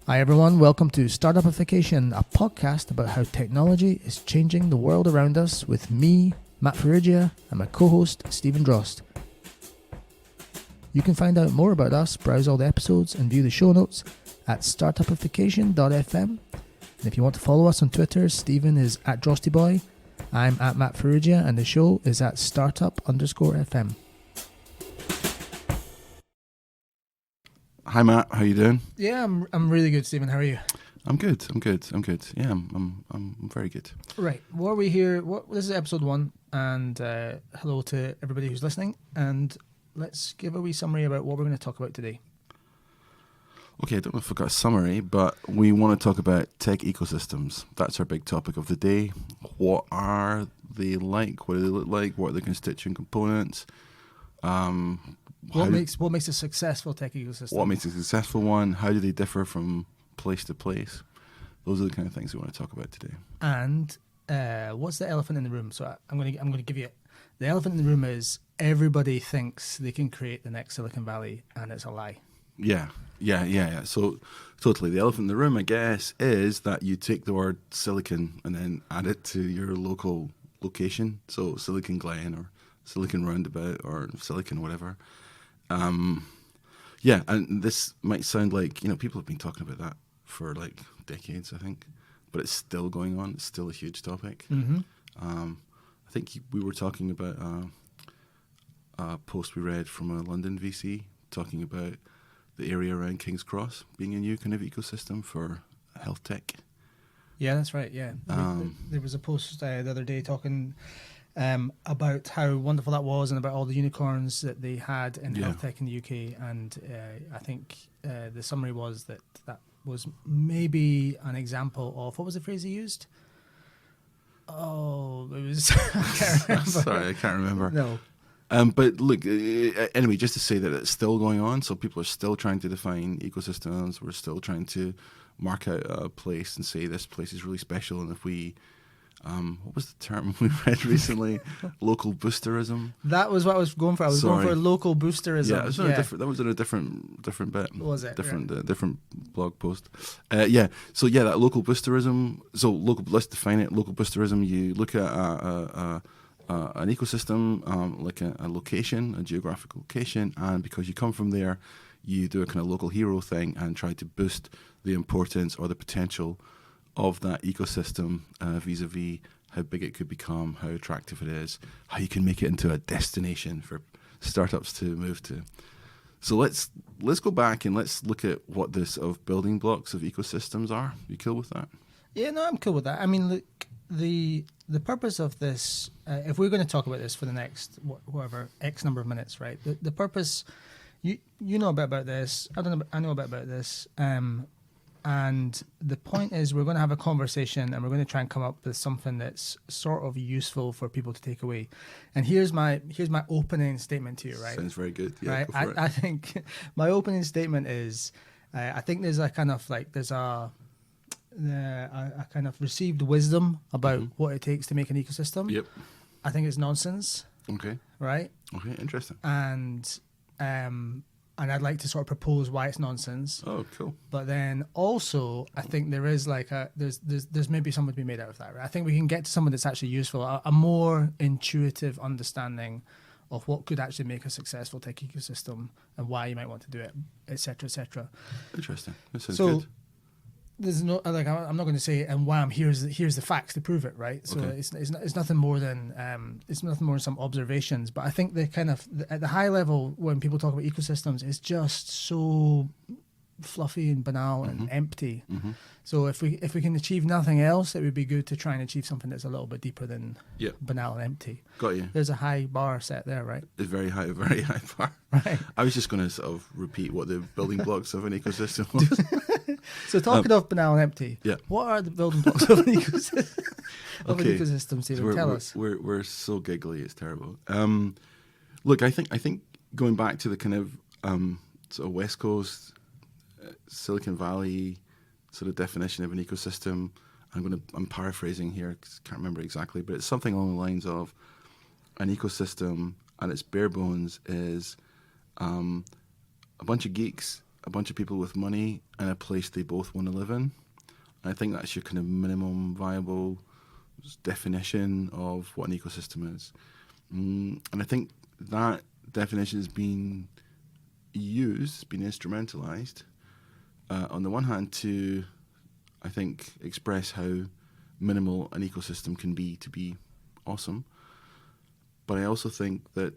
Hi everyone, welcome to Startupification, a podcast about how technology is changing the world around us with me, Matt Ferrugia, and my co-host, Stephen Drost. You can find out more about us, browse all the episodes, and view the show notes at startupification.fm. And if you want to follow us on Twitter, Stephen is at DrostyBoy, I'm at Matt Ferrugia, and the show is at startup_FM. Hi Matt, how you doing? Yeah, I'm really good, Stephen. How are you? I'm good. Yeah, I'm very good. Right. What are we here? This is episode 1, and hello to everybody who's listening. And let's give a wee summary about what we're going to talk about today. Okay, I don't know if I've got a summary, but we want to talk about tech ecosystems. That's our big topic of the day. What are they like? What do they look like? What are the constituent components? What makes a successful tech ecosystem? What makes a successful one? How do they differ from place to place? Those are the kind of things we want to talk about today. And what's the elephant in the room? So I'm going to give you it. The elephant in the room is everybody thinks they can create the next Silicon Valley, and it's a lie. Yeah. So totally, the elephant in the room, I guess, is that you take the word silicon and then add it to your local location. So Silicon Glen or Silicon Roundabout or Silicon whatever. Yeah, and this might sound like, people have been talking about that for like decades, I think, but it's still going on. It's still a huge topic. Mm-hmm. I think we were talking about a post we read from a London VC talking about the area around King's Cross being a new kind of ecosystem for health tech. Yeah, that's right. Yeah, there was a post the other day talking about how wonderful that was and about all the unicorns that they had in health tech in the UK. And I think the summary was that was maybe an example of, what was the phrase he used? Oh, it was... I can't remember. Sorry, I can't remember. No. But look, anyway, just to say that it's still going on. So people are still trying to define ecosystems. We're still trying to mark out a place and say this place is really special. And if we... what was the term we read recently? Local boosterism. That was what I was going for. I was going for local boosterism. Yeah, that was in a different bit. Was it? Different blog post. So that local boosterism. So let's define it. Local boosterism. You look at an ecosystem, like a location, a geographic location, and because you come from there, you do a kind of local hero thing and try to boost the importance or the potential of that ecosystem vis-a-vis how big it could become, how attractive it is, how you can make it into a destination for startups to move to. So let's go back and let's look at what the sort of building blocks of ecosystems are. You cool with that? Yeah, no, I'm cool with that. I mean, look, the purpose of this, if we're going to talk about this for the next whatever X number of minutes, right? The purpose, you know a bit about this. I know a bit about this. And the point is, we're going to have a conversation and we're going to try and come up with something that's sort of useful for people to take away. And here's my opening statement to you, right? Sounds very good. Yeah, right? go for it. I think my opening statement is, I think there's a kind of like, there's a kind of received wisdom about what it takes to make an ecosystem. Yep. I think it's nonsense. Okay. Right? Okay, interesting. And I'd like to sort of propose why it's nonsense. Oh, cool. But then also, I think there is like there's maybe something to be made out of that. Right? I think we can get to something that's actually useful, a more intuitive understanding of what could actually make a successful tech ecosystem and why you might want to do it, etc., etc. Interesting. That sounds good. There's no like I'm not going to say and wham here's the facts to prove it, right? So okay. it's nothing more than some observations. But I think the kind of at the high level, when people talk about ecosystems, it's just so fluffy and banal and empty. Mm-hmm. So if we can achieve nothing else, it would be good to try and achieve something that's a little bit deeper than banal and empty. Got you. There's a high bar set there, right? It's very high bar. Right. I was just going to sort of repeat what the building blocks of an ecosystem was. So talking of banal and empty, what are the building blocks of an ecosystem? An ecosystem, Stephen, tell us. We're so giggly, it's terrible. Look, I think going back to the kind of sort of West Coast, Silicon Valley sort of definition of an ecosystem, I'm paraphrasing here because I can't remember exactly, but it's something along the lines of an ecosystem at its bare bones is a bunch of geeks a bunch of people with money and a place they both want to live in. I think that's your kind of minimum viable definition of what an ecosystem is. And I think that definition has been used, been instrumentalized, on the one hand to, I think, express how minimal an ecosystem can be to be awesome. But I also think that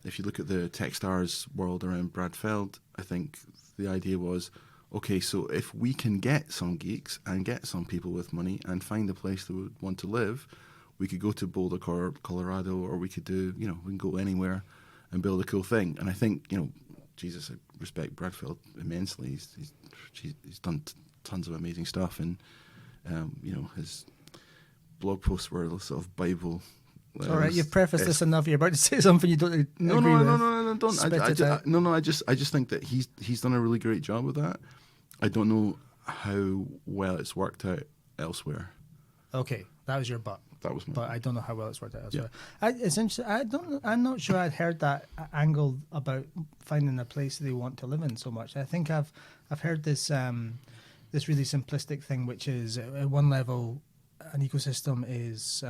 if you look at the Techstars world around Brad Feld, I think the idea was, okay, so if we can get some geeks and get some people with money and find a place they would want to live, we could go to Boulder, Colorado, or we could do, we can go anywhere and build a cool thing. And I think, Jesus, I respect Brad Feld immensely. He's done tons of amazing stuff, and his blog posts were sort of Bible. All right, you've prefaced this enough. You're about to say something you don't agree with. No, don't. I just think that he's done a really great job with that. I don't know how well it's worked out elsewhere. Okay, that was your but. That was my. But I don't know how well it's worked out elsewhere. Yeah. It's interesting. I'm not sure I'd heard that angle about finding a place they want to live in so much. I think I've heard this this really simplistic thing, which is at one level, an ecosystem is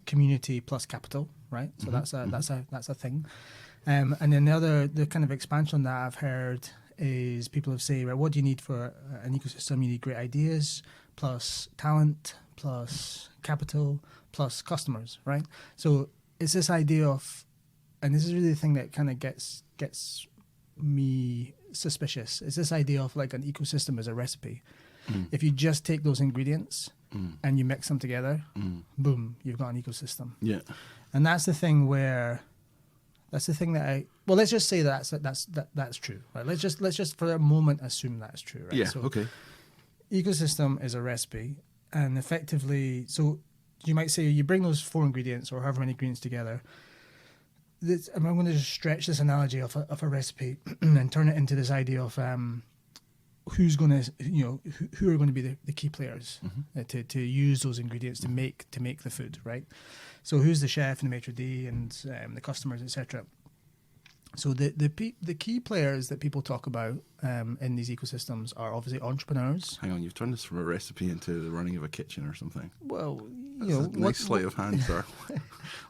community plus capital, right? So that's a thing. And then the kind of expansion on that I've heard is people have said, right, what do you need for an ecosystem? You need great ideas plus talent plus capital plus customers, right? So it's this idea of, and this is really the thing that kind of gets me suspicious, is this idea of like an ecosystem as a recipe. If you just take those ingredients and you mix them together, boom, you've got an ecosystem. Yeah. And that's the thing that let's just say that's true, right? Let's just for a moment assume that's true, right? Yeah. So okay. Ecosystem is a recipe, and effectively, so you might say you bring those 4 ingredients or however many ingredients together. I'm going to just stretch this analogy of a recipe and turn it into this idea of who's going to, who are going to be the key players to use those ingredients to make the food, right? So who's the chef and the maitre d' and the customers, etc. So the key players that people talk about in these ecosystems are obviously entrepreneurs. Hang on, you've turned this from a recipe into the running of a kitchen or something. Well, That's a nice sleight of hand, sir.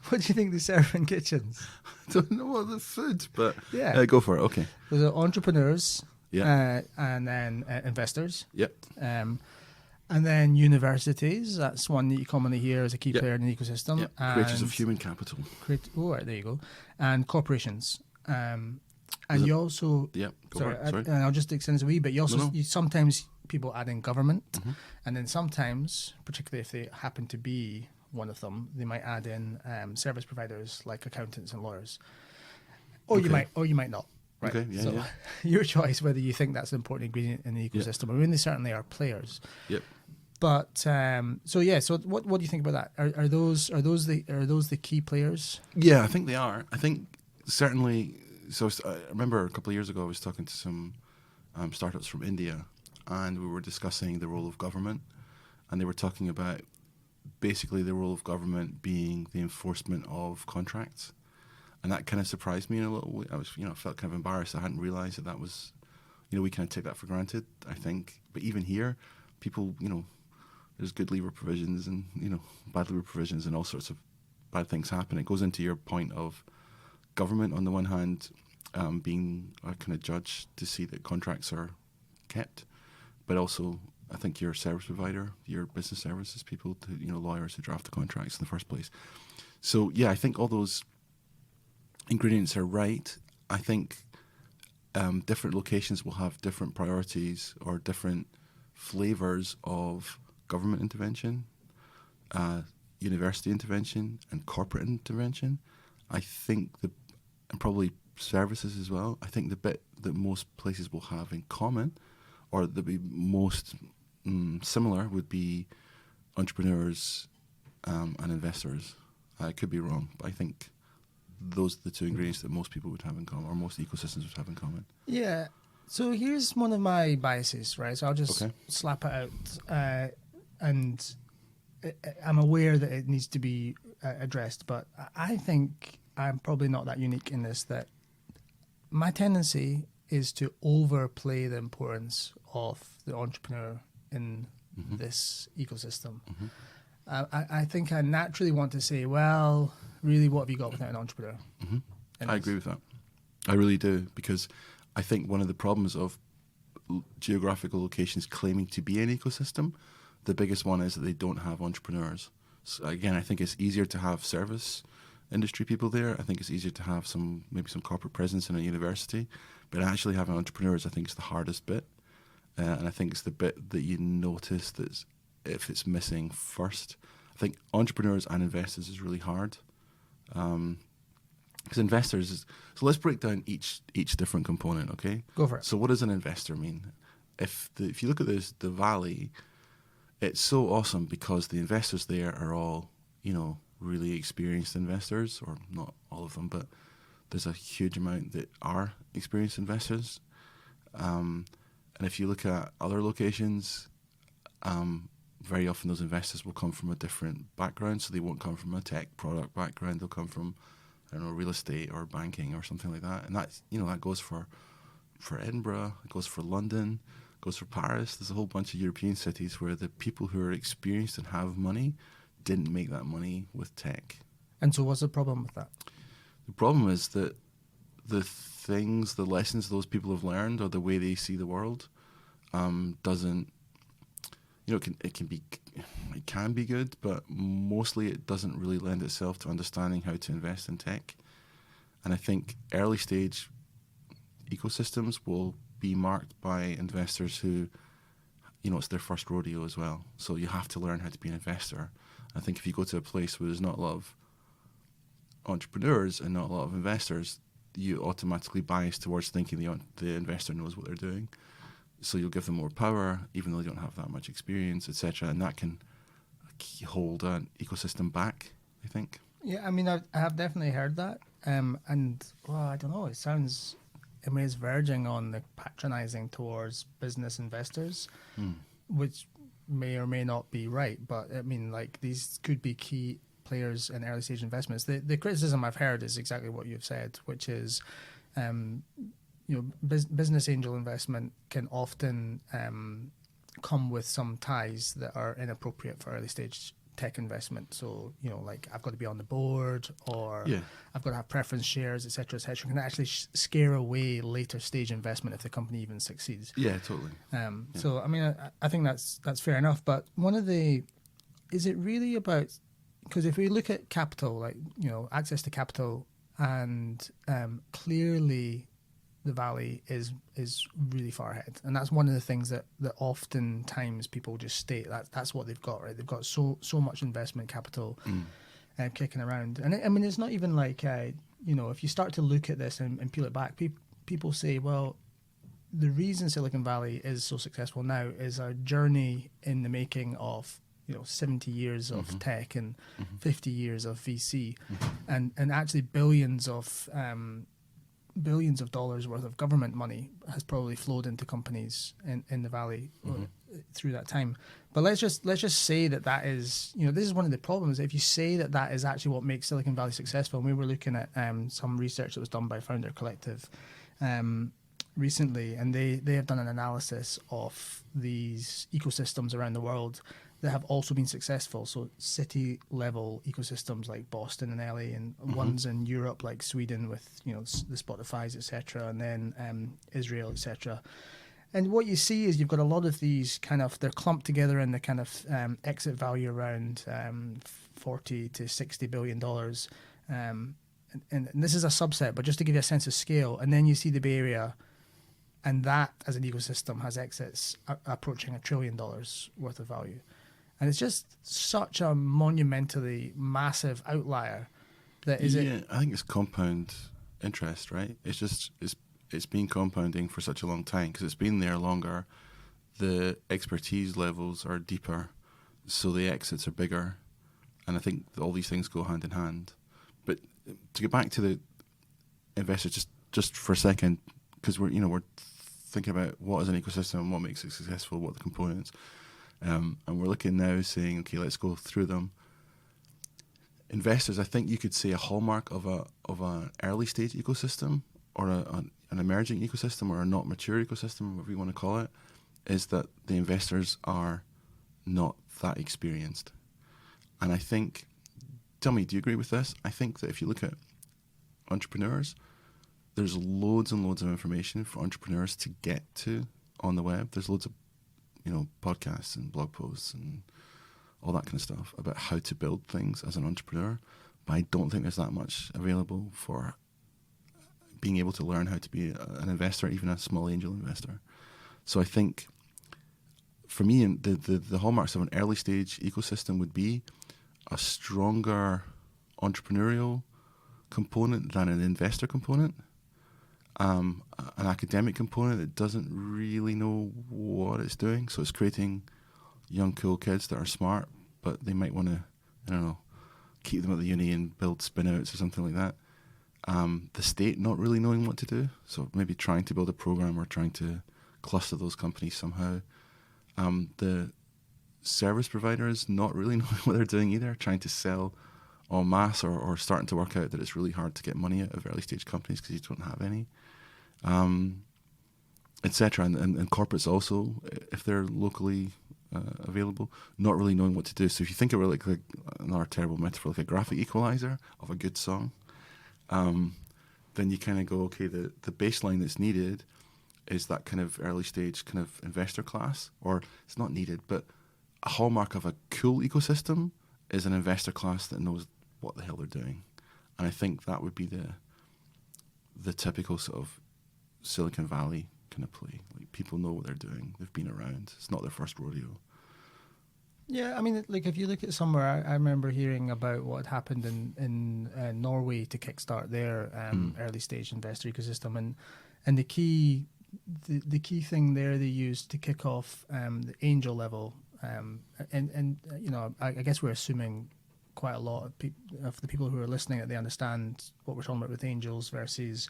What do you think they serve in kitchens? I don't know what the food, but yeah, go for it. Okay. There's entrepreneurs, yeah, and then investors. Yep. And then universities, that's one that you commonly hear as a key player in an ecosystem. Yep. Creators of human capital. Right, there you go. And corporations. And you also... Yeah, sorry. And I'll just extend this a wee bit. You also, you sometimes people add in government, and then sometimes, particularly if they happen to be one of them, they might add in service providers like accountants and lawyers. Or you might not. Right. Okay, yeah, so your choice whether you think that's an important ingredient in the ecosystem. I mean, they certainly are players. Yep. But so what do you think about that? Are those the key players? Yeah, I think they are. I think certainly. So I remember a couple of years ago I was talking to some startups from India, and we were discussing the role of government, and they were talking about basically the role of government being the enforcement of contracts. And that kind of surprised me in a little way. I was, felt kind of embarrassed. I hadn't realised that was, we kind of take that for granted, I think. But even here, people, there's good lever provisions and, bad lever provisions and all sorts of bad things happen. It goes into your point of government, on the one hand, being a kind of judge to see that contracts are kept. But also, I think your service provider, your business services people, lawyers who draft the contracts in the first place. So, yeah, I think all those ingredients are right. I think different locations will have different priorities or different flavors of government intervention, university intervention, and corporate intervention. I think and probably services as well. I think the bit that most places will have in common, or that be most similar, would be entrepreneurs and investors. I could be wrong, but I think those are the 2 ingredients that most people would have in common, or most ecosystems would have in common. Yeah. So here's one of my biases, right? So I'll just slap it out. And I'm aware that it needs to be addressed, but I think I'm probably not that unique in this, that my tendency is to overplay the importance of the entrepreneur in this ecosystem. I think I naturally want to say, well, really, what have you got without an entrepreneur? I agree with that. I really do, because I think one of the problems of geographical locations claiming to be an ecosystem, the biggest one is that they don't have entrepreneurs. So again, I think it's easier to have service industry people there. I think it's easier to have maybe some corporate presence in a university, but actually having entrepreneurs, I think, is the hardest bit. And I think it's the bit that you notice that if it's missing first. I think entrepreneurs and investors is really hard. Because investors so let's break down each different component, okay? Go for it. So what does an investor mean? If you look at the valley, it's so awesome because the investors there are all, really experienced investors, or not all of them, but there's a huge amount that are experienced investors. And if you look at other locations, very often those investors will come from a different background, so they won't come from a tech product background. They'll come from, I don't know, real estate or banking or something like that. And that's, that goes for Edinburgh, it goes for London, it goes for Paris. There's a whole bunch of European cities where the people who are experienced and have money didn't make that money with tech. And so what's the problem with that? The problem is that the lessons those people have learned, or the way they see the world, doesn't, it can be good, but mostly it doesn't really lend itself to understanding how to invest in tech. And I think early stage ecosystems will be marked by investors who, it's their first rodeo as well. So you have to learn how to be an investor. I think if you go to a place where there's not a lot of entrepreneurs and not a lot of investors, you automatically bias towards thinking the investor knows what they're doing. So you'll give them more power, even though they don't have that much experience, etc. And that can hold an ecosystem back, I think. Yeah, I mean, I have definitely heard that. And, well, I don't know, it's verging on the patronizing towards business investors, which may or may not be right. But, I mean, these could be key players in early stage investments. The criticism I've heard is exactly what you've said, which is, business angel investment can often come with some ties that are inappropriate for early stage tech investment. So, I've got to be on the board, or I've got to have preference shares, et cetera, can actually scare away later stage investment if the company even succeeds. Yeah, totally. So, I mean, I think that's fair enough. But is it really about, because if we look at capital, access to capital, and clearly the Valley is really far ahead, and that's one of the things that oftentimes people just state that's what they've got, right? They've got so much investment capital kicking around, and I mean, it's not even if you start to look at this and peel it back, people say, well, the reason Silicon Valley is so successful now is a journey in the making of 70 years of tech and 50 years of VC, and actually billions of dollars worth of government money has probably flowed into companies in the Valley through that time. But let's just say that is, this is one of the problems. If you say that is actually what makes Silicon Valley successful, and we were looking at some research that was done by Founder Collective recently, and they have done an analysis of these ecosystems around the world that have also been successful. So city-level ecosystems like Boston and LA, and ones in Europe like Sweden with the Spotifys, etc., and then Israel, etc. And what you see is you've got a lot of these they're clumped together in the kind of exit value around $40 to $60 billion. And this is a subset, but just to give you a sense of scale. And then you see the Bay Area, and that as an ecosystem has exits approaching $1 trillion worth of value. And it's just such a monumentally massive outlier that I think it's compound interest, right? It's been compounding for such a long time because it's been there longer. The expertise levels are deeper, so the exits are bigger, and I think all these things go hand in hand. But to get back to the investors, just for a second, because we're thinking about what is an ecosystem, what makes it successful, what are the components. And we're looking now saying, okay, let's go through them. Investors, I think you could say a hallmark of an early stage ecosystem, or an emerging ecosystem or a not mature ecosystem, whatever you want to call it, is that the investors are not that experienced. And I think, tell me, do you agree with this? I think that if you look at entrepreneurs, there's loads and loads of information for entrepreneurs to get to on the web. There's loads of, podcasts and blog posts and all that kind of stuff about how to build things as an entrepreneur. But I don't think there's that much available for being able to learn how to be an investor, even a small angel investor. So I think, for me, the hallmarks of an early stage ecosystem would be a stronger entrepreneurial component than an investor component. An academic component that doesn't really know what it's doing. So it's creating young, cool kids that are smart, but they might want to, I don't know, keep them at the uni and build spin-outs or something like that. The state not really knowing what to do. So maybe trying to build a program or trying to cluster those companies somehow. The service providers not really knowing what they're doing either, trying to sell en masse or starting to work out that it's really hard to get money out of early stage companies because you don't have any, etc. And corporates also, if they're locally available, not really knowing what to do. So if you think of it like another terrible metaphor, like a graphic equalizer of a good song, then you kind of go, okay, the baseline that's needed is that kind of early stage kind of investor class, or it's not needed, but a hallmark of a cool ecosystem is an investor class that knows what the hell they're doing. And I think that would be the typical sort of Silicon Valley kind of play. Like, people know what they're doing. They've been around. It's not their first rodeo. Yeah, I mean, like if you look at somewhere, I remember hearing about what had happened in Norway to kickstart their early stage investor ecosystem, and the key thing there they used to kick off the angel level, and I guess we're assuming quite a lot of the people who are listening that they understand what we're talking about with angels versus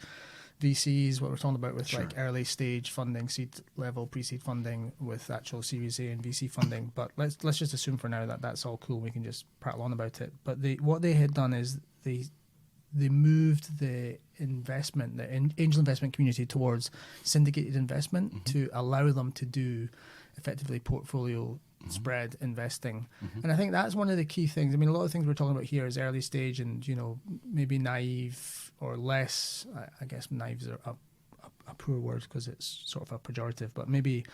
VCs, what we're talking about with Sure. like early stage funding, seed level, pre-seed funding with actual Series A and VC funding. But let's just assume for now that that's all cool. We can just prattle on about it. But what they had done is they moved the investment, the angel investment community towards syndicated investment to allow them to do effectively portfolio spread investing. And I think that's one of the key things. I mean, a lot of things we're talking about here is early stage and, maybe naive or less, I guess naive is a poor word because it's sort of a pejorative, but maybe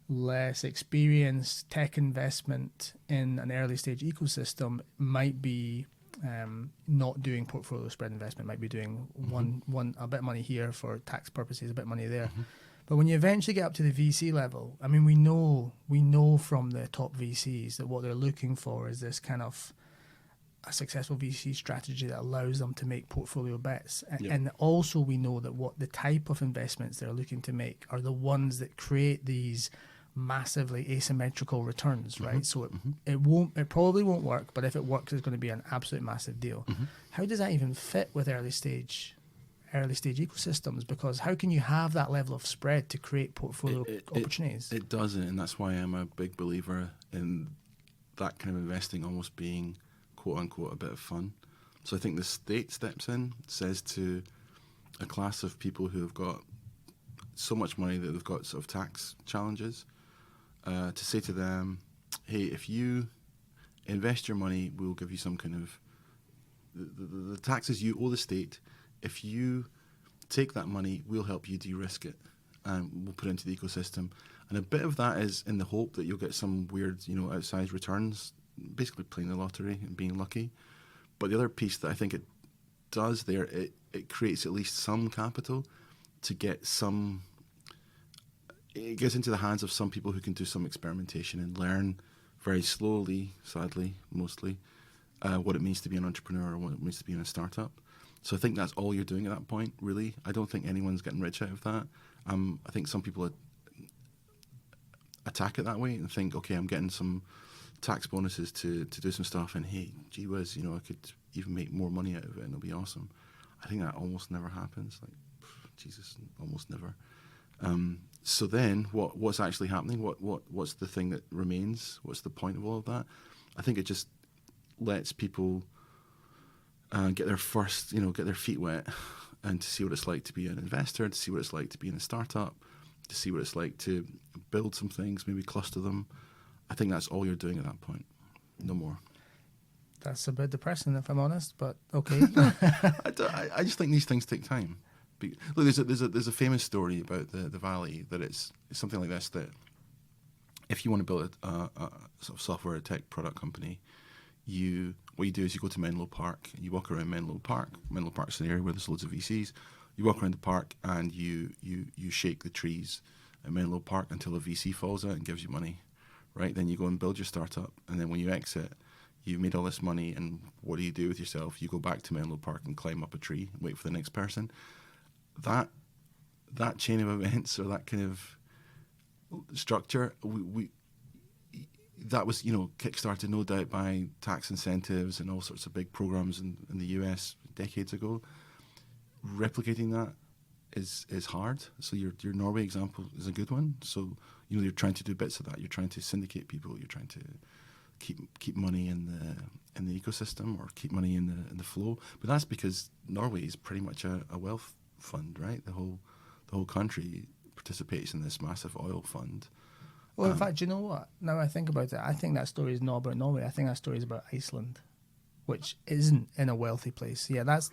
less experienced tech investment in an early stage ecosystem might be not doing portfolio spread investment, might be doing one a bit of money here for tax purposes, a bit of money there. But when you eventually get up to the VC level, I mean, we know from the top VCs that what they're looking for is this kind of a successful VC strategy that allows them to make portfolio bets. Yep. And also we know that what the type of investments they're looking to make are the ones that create these massively asymmetrical returns, right? So it probably won't work, but if it works, it's going to be an absolute massive deal. How does that even fit with early stage ecosystems? Because how can you have that level of spread to create portfolio opportunities? It doesn't, and that's why I'm a big believer in that kind of investing almost being quote unquote a bit of fun. So I think the state steps in, says to a class of people who have got so much money that they've got sort of tax challenges, to say to them, hey, if you invest your money, we'll give you some kind of the taxes you owe the state. If you take that money, we'll help you de-risk it, and we'll put it into the ecosystem. And a bit of that is in the hope that you'll get some weird, outsized returns, basically playing the lottery and being lucky. But the other piece that I think it does there, it creates at least some capital to get some. It gets into the hands of some people who can do some experimentation and learn very slowly, sadly, mostly, what it means to be an entrepreneur or what it means to be in a startup. So I think that's all you're doing at that point, really. I don't think anyone's getting rich out of that. I think some people attack it that way and think, okay, I'm getting some tax bonuses to do some stuff, and hey, gee whiz, I could even make more money out of it and it'll be awesome. I think that almost never happens. Like, Jesus, almost never. So then what's actually happening? What's the thing that remains? What's the point of all of that? I think it just lets people get their first, get their feet wet and to see what it's like to be an investor, to see what it's like to be in a startup, to see what it's like to build some things, maybe cluster them. I think that's all you're doing at that point. No more. That's a bit depressing, if I'm honest, but okay. I just think these things take time. Look, there's a famous story about the Valley that it's something like this, that if you want to build a sort of software tech product company, what you do is you go to Menlo Park, you walk around Menlo Park. Menlo Park's an area where there's loads of VCs. You walk around the park and you shake the trees at Menlo Park until a VC falls out and gives you money, right? Then you go and build your startup, and then when you exit, you've made all this money, and what do you do with yourself? You go back to Menlo Park and climb up a tree and wait for the next person. That chain of events, or that kind of structure, that was, kickstarted no doubt by tax incentives and all sorts of big programs in the US decades ago. Replicating that is hard. So your Norway example is a good one. So you're trying to do bits of that. You're trying to syndicate people. You're trying to keep money in the ecosystem, or keep money in the flow. But that's because Norway is pretty much a wealth fund, right? The whole country participates in this massive oil fund. Well, in fact, you know what? Now I think about it, I think that story is not about Norway. I think that story is about Iceland, which isn't in a wealthy place. Yeah, that's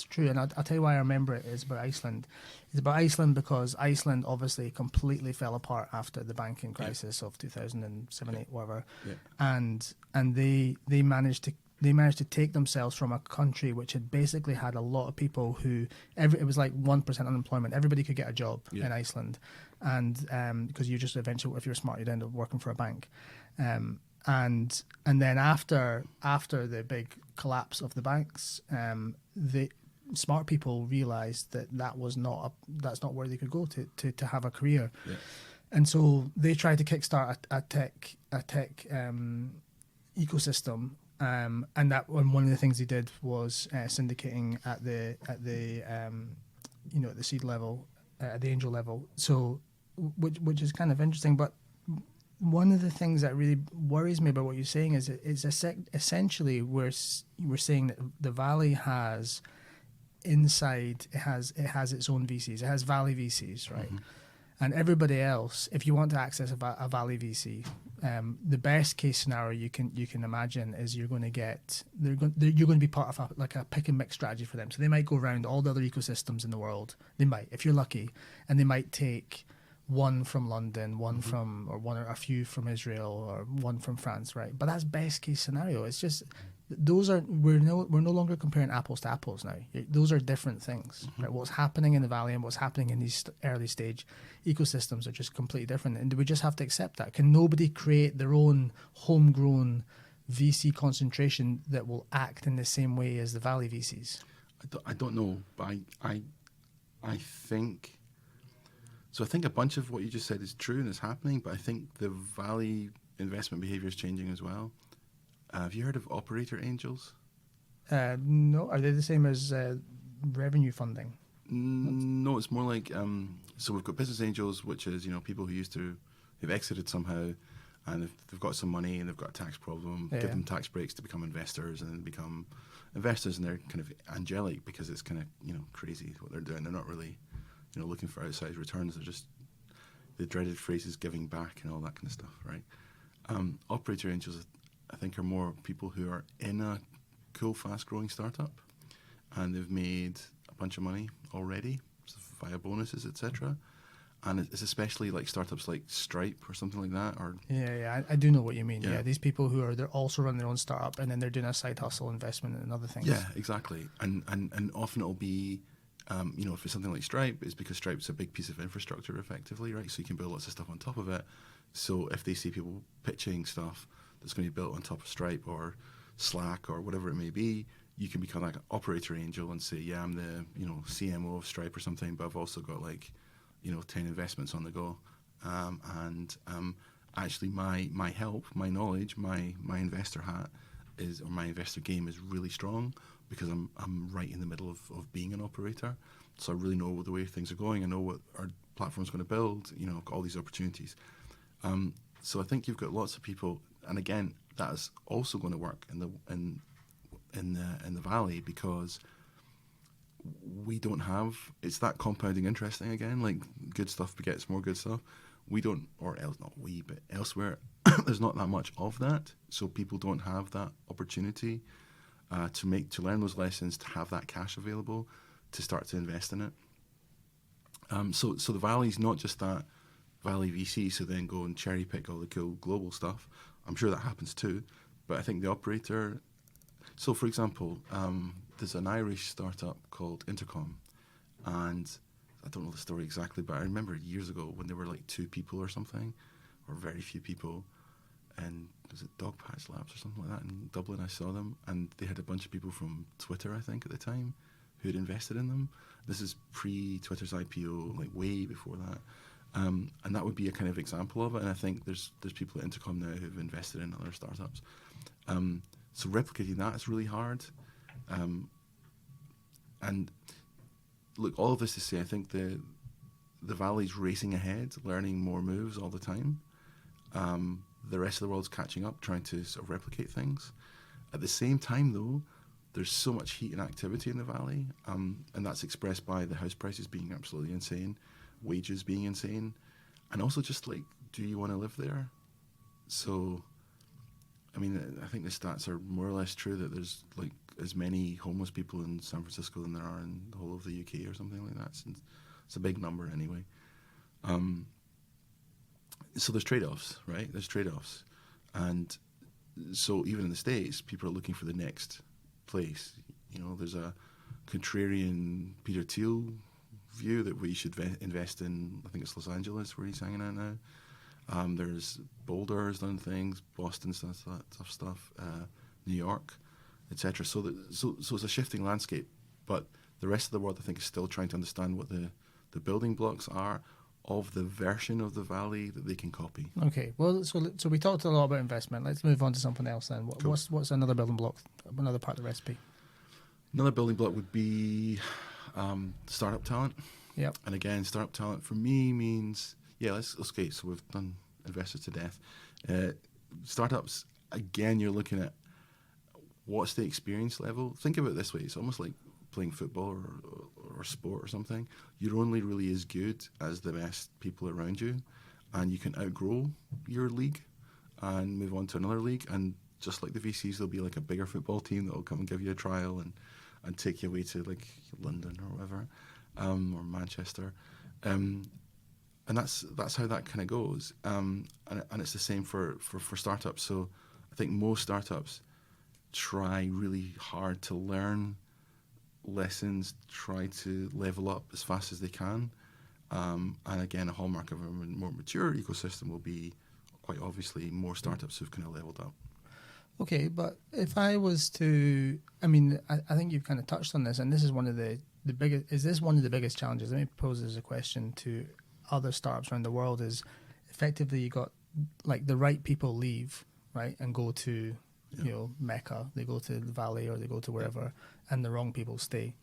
true. And I'll tell you why I remember it is about Iceland. It's about Iceland because Iceland obviously completely fell apart after the banking crisis of 2007, 8, whatever. Yeah. And they managed to take themselves from a country which had basically had a lot of people who it was like 1% unemployment. Everybody could get a job in Iceland, and because you just eventually, if you're smart, you'd end up working for a bank. And then after the big collapse of the banks, the smart people realised that that's not where they could go to have a career, and so they tried to kickstart a tech ecosystem. And one of the things they did was syndicating at the seed level, at the angel level. So, which is kind of interesting. But one of the things that really worries me about what you're saying is essentially we're saying that the Valley has inside it has its own VCs. It has Valley VCs, right? Mm-hmm. And everybody else, if you want to access a Valley VC, the best case scenario you can imagine is you're going to be part of a pick and mix strategy for them. So they might go around all the other ecosystems in the world. They might, if you're lucky, and they might take one from London, one from, or one or a few from Israel, or one from France, right? But that's best case scenario. It's just we're no longer comparing apples to apples now. Those are different things, right? What's happening in the Valley and what's happening in these early stage ecosystems are just completely different, and we just have to accept that. Can nobody create their own homegrown VC concentration that will act in the same way as the Valley VCs? I don't know, but I think. So I think a bunch of what you just said is true and is happening, but I think the Valley investment behavior is changing as well. Have you heard of operator angels? No. Are they the same as revenue funding? No, it's more like, so we've got business angels, which is, people who've exited somehow, and they've got some money and they've got a tax problem, give them tax breaks to become investors, and then become investors, and they're kind of angelic because it's kind of, crazy what they're doing. They're not really, looking for outsized returns. They're just, the dreaded phrases giving back and all that kind of stuff, right? Operator angels, I think, are more people who are in a cool, fast-growing startup, and they've made a bunch of money already via bonuses, etc. And it's especially like startups like Stripe or something like that. Or I do know what you mean. Yeah, these people who they're also running their own startup, and then they're doing a side hustle investment in other things. Yeah, exactly. And often it'll be, if it's something like Stripe, it's because Stripe's a big piece of infrastructure, effectively, right? So you can build lots of stuff on top of it. So if they see people pitching stuff that's going to be built on top of Stripe or Slack or whatever it may be, you can become like an operator angel and say, I'm the CMO of Stripe or something, but I've also got 10 investments on the go, actually my help, my knowledge, my investor hat or my investor game is really strong because I'm right in the middle of being an operator, so I really know the way things are going. I know what our platform's going to build. I've got all these opportunities. So I think you've got lots of people, and again, that is also going to work in the Valley, because we don't have. It's that compounding interest thing again. Like good stuff begets more good stuff. We don't, or else not we, but elsewhere, there's not that much of that. So people don't have that opportunity to learn those lessons, to have that cash available, to start to invest in it. So the Valley's not just that Valley VC, so then go and cherry pick all the cool global stuff. I'm sure that happens too, but I think the operator. So, for example, there's an Irish startup called Intercom, and I don't know the story exactly, but I remember years ago when there were like 2 people or something, or very few people, and was it Dogpatch Labs or something like that in Dublin? I saw them, and they had a bunch of people from Twitter, I think, at the time, who had invested in them. This is pre-Twitter's IPO, like way before that. And that would be a kind of example of it. And I think there's people at Intercom now who've invested in other startups. So replicating that is really hard. And look, all of this to say, I think the Valley's racing ahead, learning more moves all the time. The rest of the world's catching up, trying to sort of replicate things. At the same time, though, there's so much heat and activity in the Valley, and that's expressed by the house prices being absolutely insane, wages being insane, and also just like, do you want to live there? So, I mean, I think the stats are more or less true that there's like as many homeless people in San Francisco than there are in the whole of the UK or something like that. It's a big number anyway. So there's trade-offs, right? There's trade-offs. And so even in the States, people are looking for the next place. You know, there's a contrarian Peter Thiel view that we should invest in, I think it's Los Angeles where he's hanging out now. There's Boulder has done things, Boston's done that tough stuff, New York, etc. So it's a shifting landscape, but the rest of the world, I think, is still trying to understand what the building blocks are of the version of the Valley that they can copy. Okay, well, so we talked a lot about investment. Let's move on to something else then. Cool. What's another building block, another part of the recipe? Another building block would be startup talent. Yep. And again, startup talent for me means, okay, so we've done investors to death. Startups, again, you're looking at what's the experience level. Think of it this way. It's almost like playing football or sport or something. You're only really as good as the best people around you, and you can outgrow your league and move on to another league. And just like the VCs, there'll be like a bigger football team that will come and give you a trial and take you away to like London or whatever, or Manchester. And that's how that kind of goes. And it's the same for startups. So I think most startups try really hard to learn lessons, try to level up as fast as they can. And again, a hallmark of a more mature ecosystem will be quite obviously more startups who've kind of leveled up. Okay, but if I was to, I mean, I think you've kind of touched on this, and this is one of the biggest, is this one of the biggest challenges? Let me pose as a question to other startups around the world is effectively you got like the right people leave, right, and go to, you know, Mecca, they go to the Valley or they go to wherever, and the wrong people stay.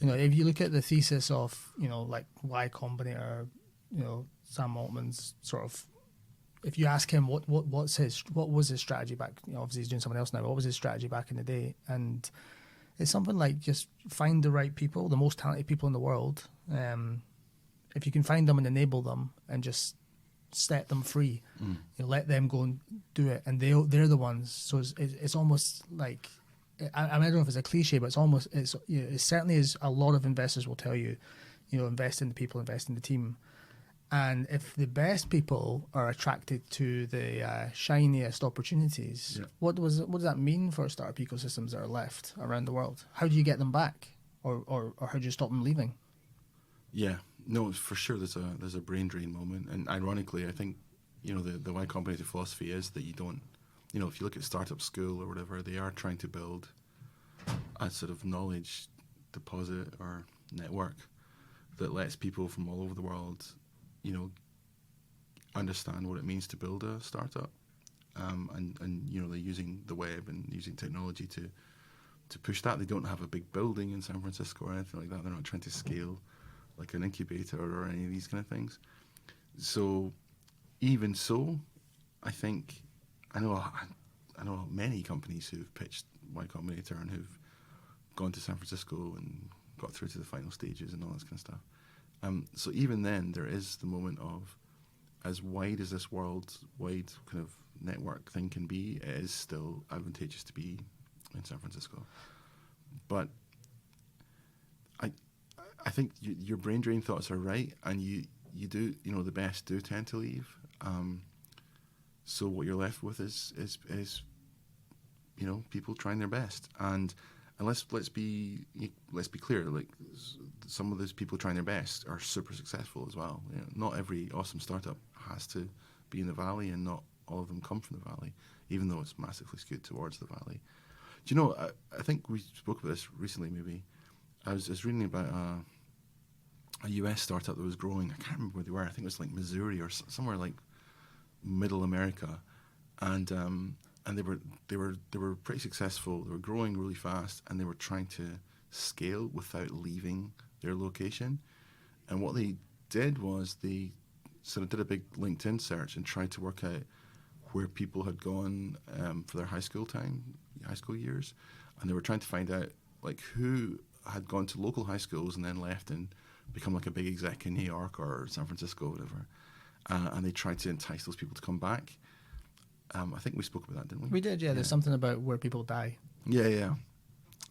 You know, if you look at the thesis of, you know, like Y Combinator, you know, Sam Altman's sort of, if you ask him what was his strategy back, you know, obviously he's doing something else now, but what was his strategy back in the day? And it's something like just find the right people, the most talented people in the world. If you can find them and enable them and just set them free, you know, let them go and do it, and they're the ones. So it's almost like, I don't know if it's a cliche, but it certainly is. A lot of investors will tell you, you know, invest in the people, invest in the team. And if the best people are attracted to the shiniest opportunities, what does that mean for startup ecosystems that are left around the world? How do you get them back, or how do you stop them leaving? Yeah, no, for sure. There's a brain drain moment, and ironically, I think, you know, the Y Combinator philosophy is that you don't, you know, if you look at startup school or whatever, they are trying to build a sort of knowledge deposit or network that lets people from all over the world, you know, understand what it means to build a startup, and you know, they're using the web and using technology to push that. They don't have a big building in San Francisco or anything like that. They're not trying to scale like an incubator or any of these kind of things. So even so, I think I know many companies who've pitched Y Combinator and who've gone to San Francisco and got through to the final stages and all this kind of stuff. So even then, there is the moment of, as wide as this worldwide kind of network thing can be, it is still advantageous to be in San Francisco. But I think your brain drain thoughts are right, and you do, the best do tend to leave. So what you're left with is people trying their best, and let's be clear, like some of those people trying their best are super successful as well. Not every awesome startup has to be in the Valley, and not all of them come from the Valley, even though it's massively skewed towards the Valley. Do you know? I think we spoke about this recently. Maybe I was reading about a US startup that was growing. I can't remember where they were. I think it was like Missouri or somewhere like Middle America, and they were pretty successful. They were growing really fast, and they were trying to scale without leaving their location. And what they did was they sort of did a big LinkedIn search and tried to work out where people had gone for their high school years, and they were trying to find out like who had gone to local high schools and then left and become like a big exec in New York or San Francisco or whatever. And they tried to entice those people to come back. I think we spoke about that, didn't we? We did, yeah. There's something about where people die. Yeah.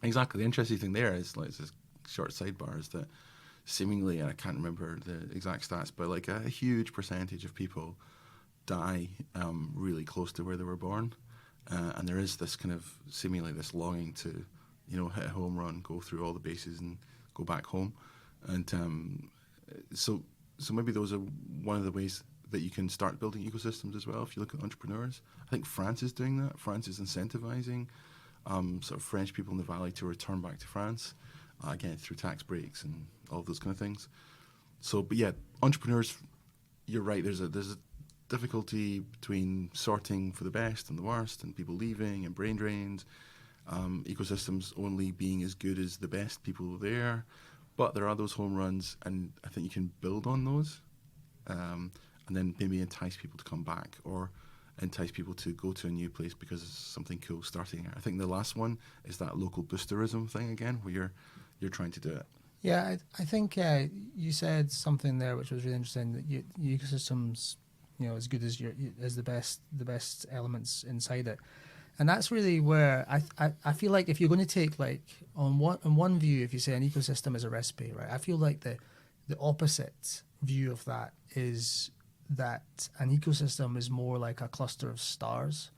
Exactly. The interesting thing there is, like, this short sidebar is that seemingly, and I can't remember the exact stats, but like a huge percentage of people die really close to where they were born. And there is this kind of seemingly this longing to, hit a home run, go through all the bases and go back home. And so maybe those are one of the ways that you can start building ecosystems as well. If you look at entrepreneurs, I think France is doing that. France is incentivizing sort of French people in the Valley to return back to France, again, through tax breaks and all those kind of things. So, but yeah, entrepreneurs, you're right, there's a difficulty between sorting for the best and the worst, and people leaving and brain drains, ecosystems only being as good as the best people there. But there are those home runs, and I think you can build on those, and then maybe entice people to come back, or entice people to go to a new place because there's something cool starting there. I think the last one is that local boosterism thing again, where you're trying to do it. Yeah, I think you said something there which was really interesting, that ecosystems, as good as as the best elements inside it. And that's really where I feel like if you're going to take, like, on one view, if you say an ecosystem is a recipe, right? I feel like the opposite view of that is that an ecosystem is more like a cluster of stars,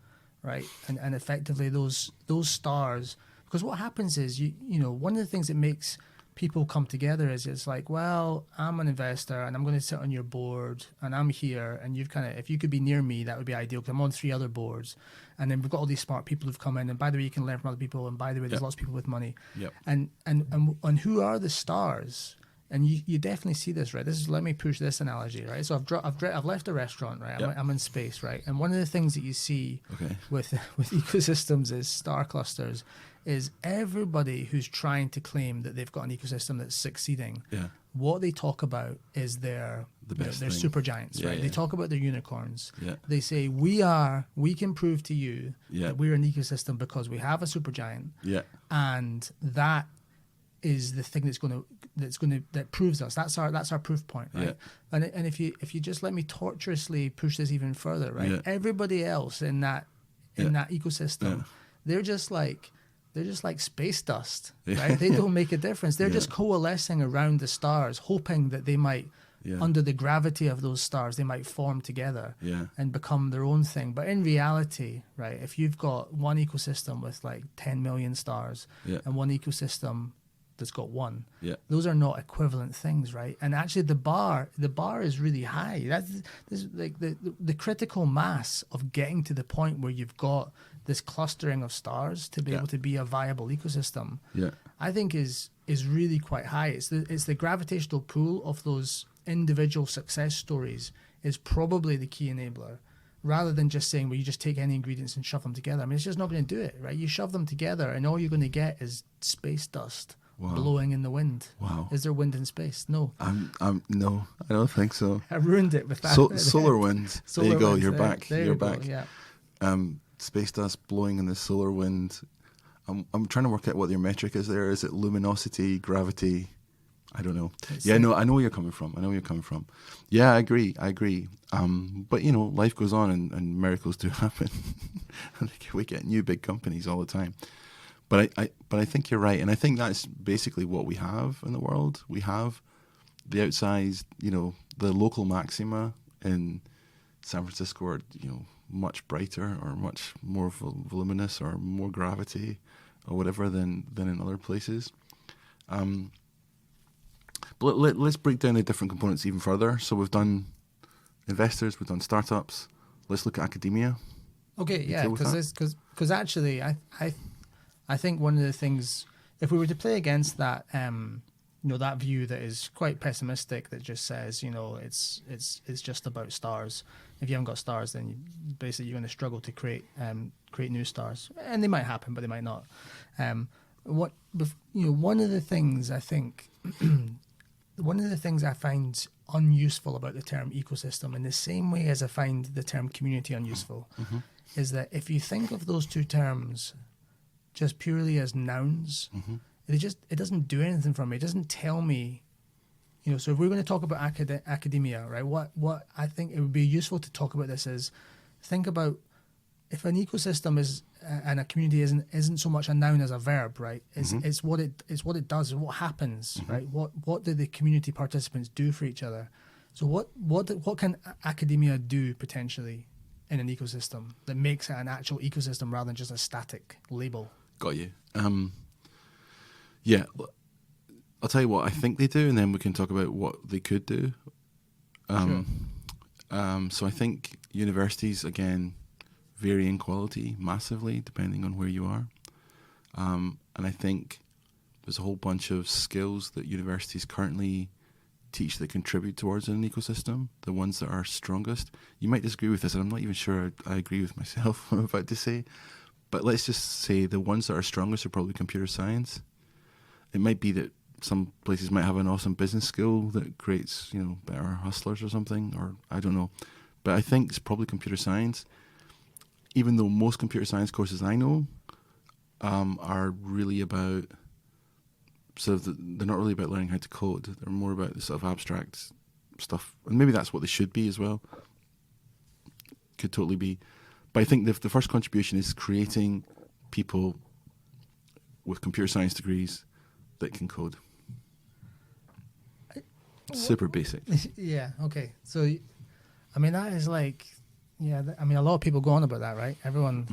right? And effectively those stars, because what happens is one of the things that makes people come together is it's like, well, I'm an investor and I'm going to sit on your board and I'm here, and you've kind of, if you could be near me, that would be ideal because I'm on 3 other boards, and then we've got all these smart people who've come in, and by the way, you can learn from other people, and by the way, there's lots of people with money. Yep. And who are the stars? And you definitely see this, right? Let me push this analogy, right? So I've left a restaurant, right? Yep. I'm in space, right? And one of the things that you see with ecosystems is star clusters, is everybody who's trying to claim that they've got an ecosystem that's succeeding. Yeah. What they talk about is their super giants, right? Yeah. They talk about their unicorns. Yeah. They say we can prove to you that we're an ecosystem because we have a super giant. Yeah. And that is the thing that proves us. That's our proof point, right? Yeah. And if you just let me tortuously push this even further, right? Yeah. Everybody else in that ecosystem, they're just like space dust, right? They don't make a difference. They're just coalescing around the stars, hoping that they might, under the gravity of those stars, they might form together and become their own thing. But in reality, right, if you've got one ecosystem with like 10 million stars and one ecosystem that's got one, those are not equivalent things, right? And actually the bar is really high. This like the critical mass of getting to the point where you've got this clustering of stars to be able to be a viable ecosystem, I think is really quite high. It's the gravitational pull of those individual success stories is probably the key enabler, rather than just saying, well, you just take any ingredients and shove them together. I mean, it's just not going to do it, right? You shove them together and all you're going to get is space dust. Wow. Blowing in the wind. Wow. Is there wind in space? No. No, I don't think so. I ruined it with that. Solar wind. There you go. You're back. You're back. Yeah. Space dust blowing in the solar wind. I'm trying to work out what their metric is there. Is it luminosity, gravity? I don't know. It's I know where you're coming from. Yeah, I agree. But life goes on and miracles do happen. We get new big companies all the time. But I think you're right, and I think that's basically what we have in the world. We have the outsized, the local maxima in San Francisco are, much brighter or much more voluminous or more gravity or whatever than in other places. But let's break down the different components even further. So we've done investors, we've done startups. Let's look at academia. Okay, yeah, because actually, I think one of the things, if we were to play against that, that view that is quite pessimistic, that just says, it's just about stars. If you haven't got stars, then basically you're going to struggle to create new stars, and they might happen, but they might not. One of the things I think. One of the things I find unuseful about the term ecosystem, in the same way as I find the term community unuseful, is that if you think of those two terms just purely as nouns, it doesn't do anything for me. It doesn't tell me, so if we're going to talk about academia, right, what I think it would be useful to talk about this is, think about if an ecosystem is and a community isn't so much a noun as a verb, right? It's what it does, what happens, right? What do the community participants do for each other? So what can academia do potentially in an ecosystem that makes it an actual ecosystem rather than just a static label? Got you. Yeah, I'll tell you what I think they do, and then we can talk about what they could do. Sure. So I think universities, again, vary in quality massively depending on where you are. And I think there's a whole bunch of skills that universities currently teach that contribute towards an ecosystem, the ones that are strongest. You might disagree with this, and I'm not even sure I agree with myself what I'm about to say, but let's just say the ones that are strongest are probably computer science. It might be that some places might have an awesome business school that creates, better hustlers or something, or I don't know. But I think it's probably computer science, even though most computer science courses I know are really about, they're not really about learning how to code. They're more about the sort of abstract stuff. And maybe that's what they should be as well. Could totally be. But I think the first contribution is creating people with computer science degrees that can code. Super basic. Yeah, okay. So, that is like... Yeah, a lot of people go on about that, right? Everyone,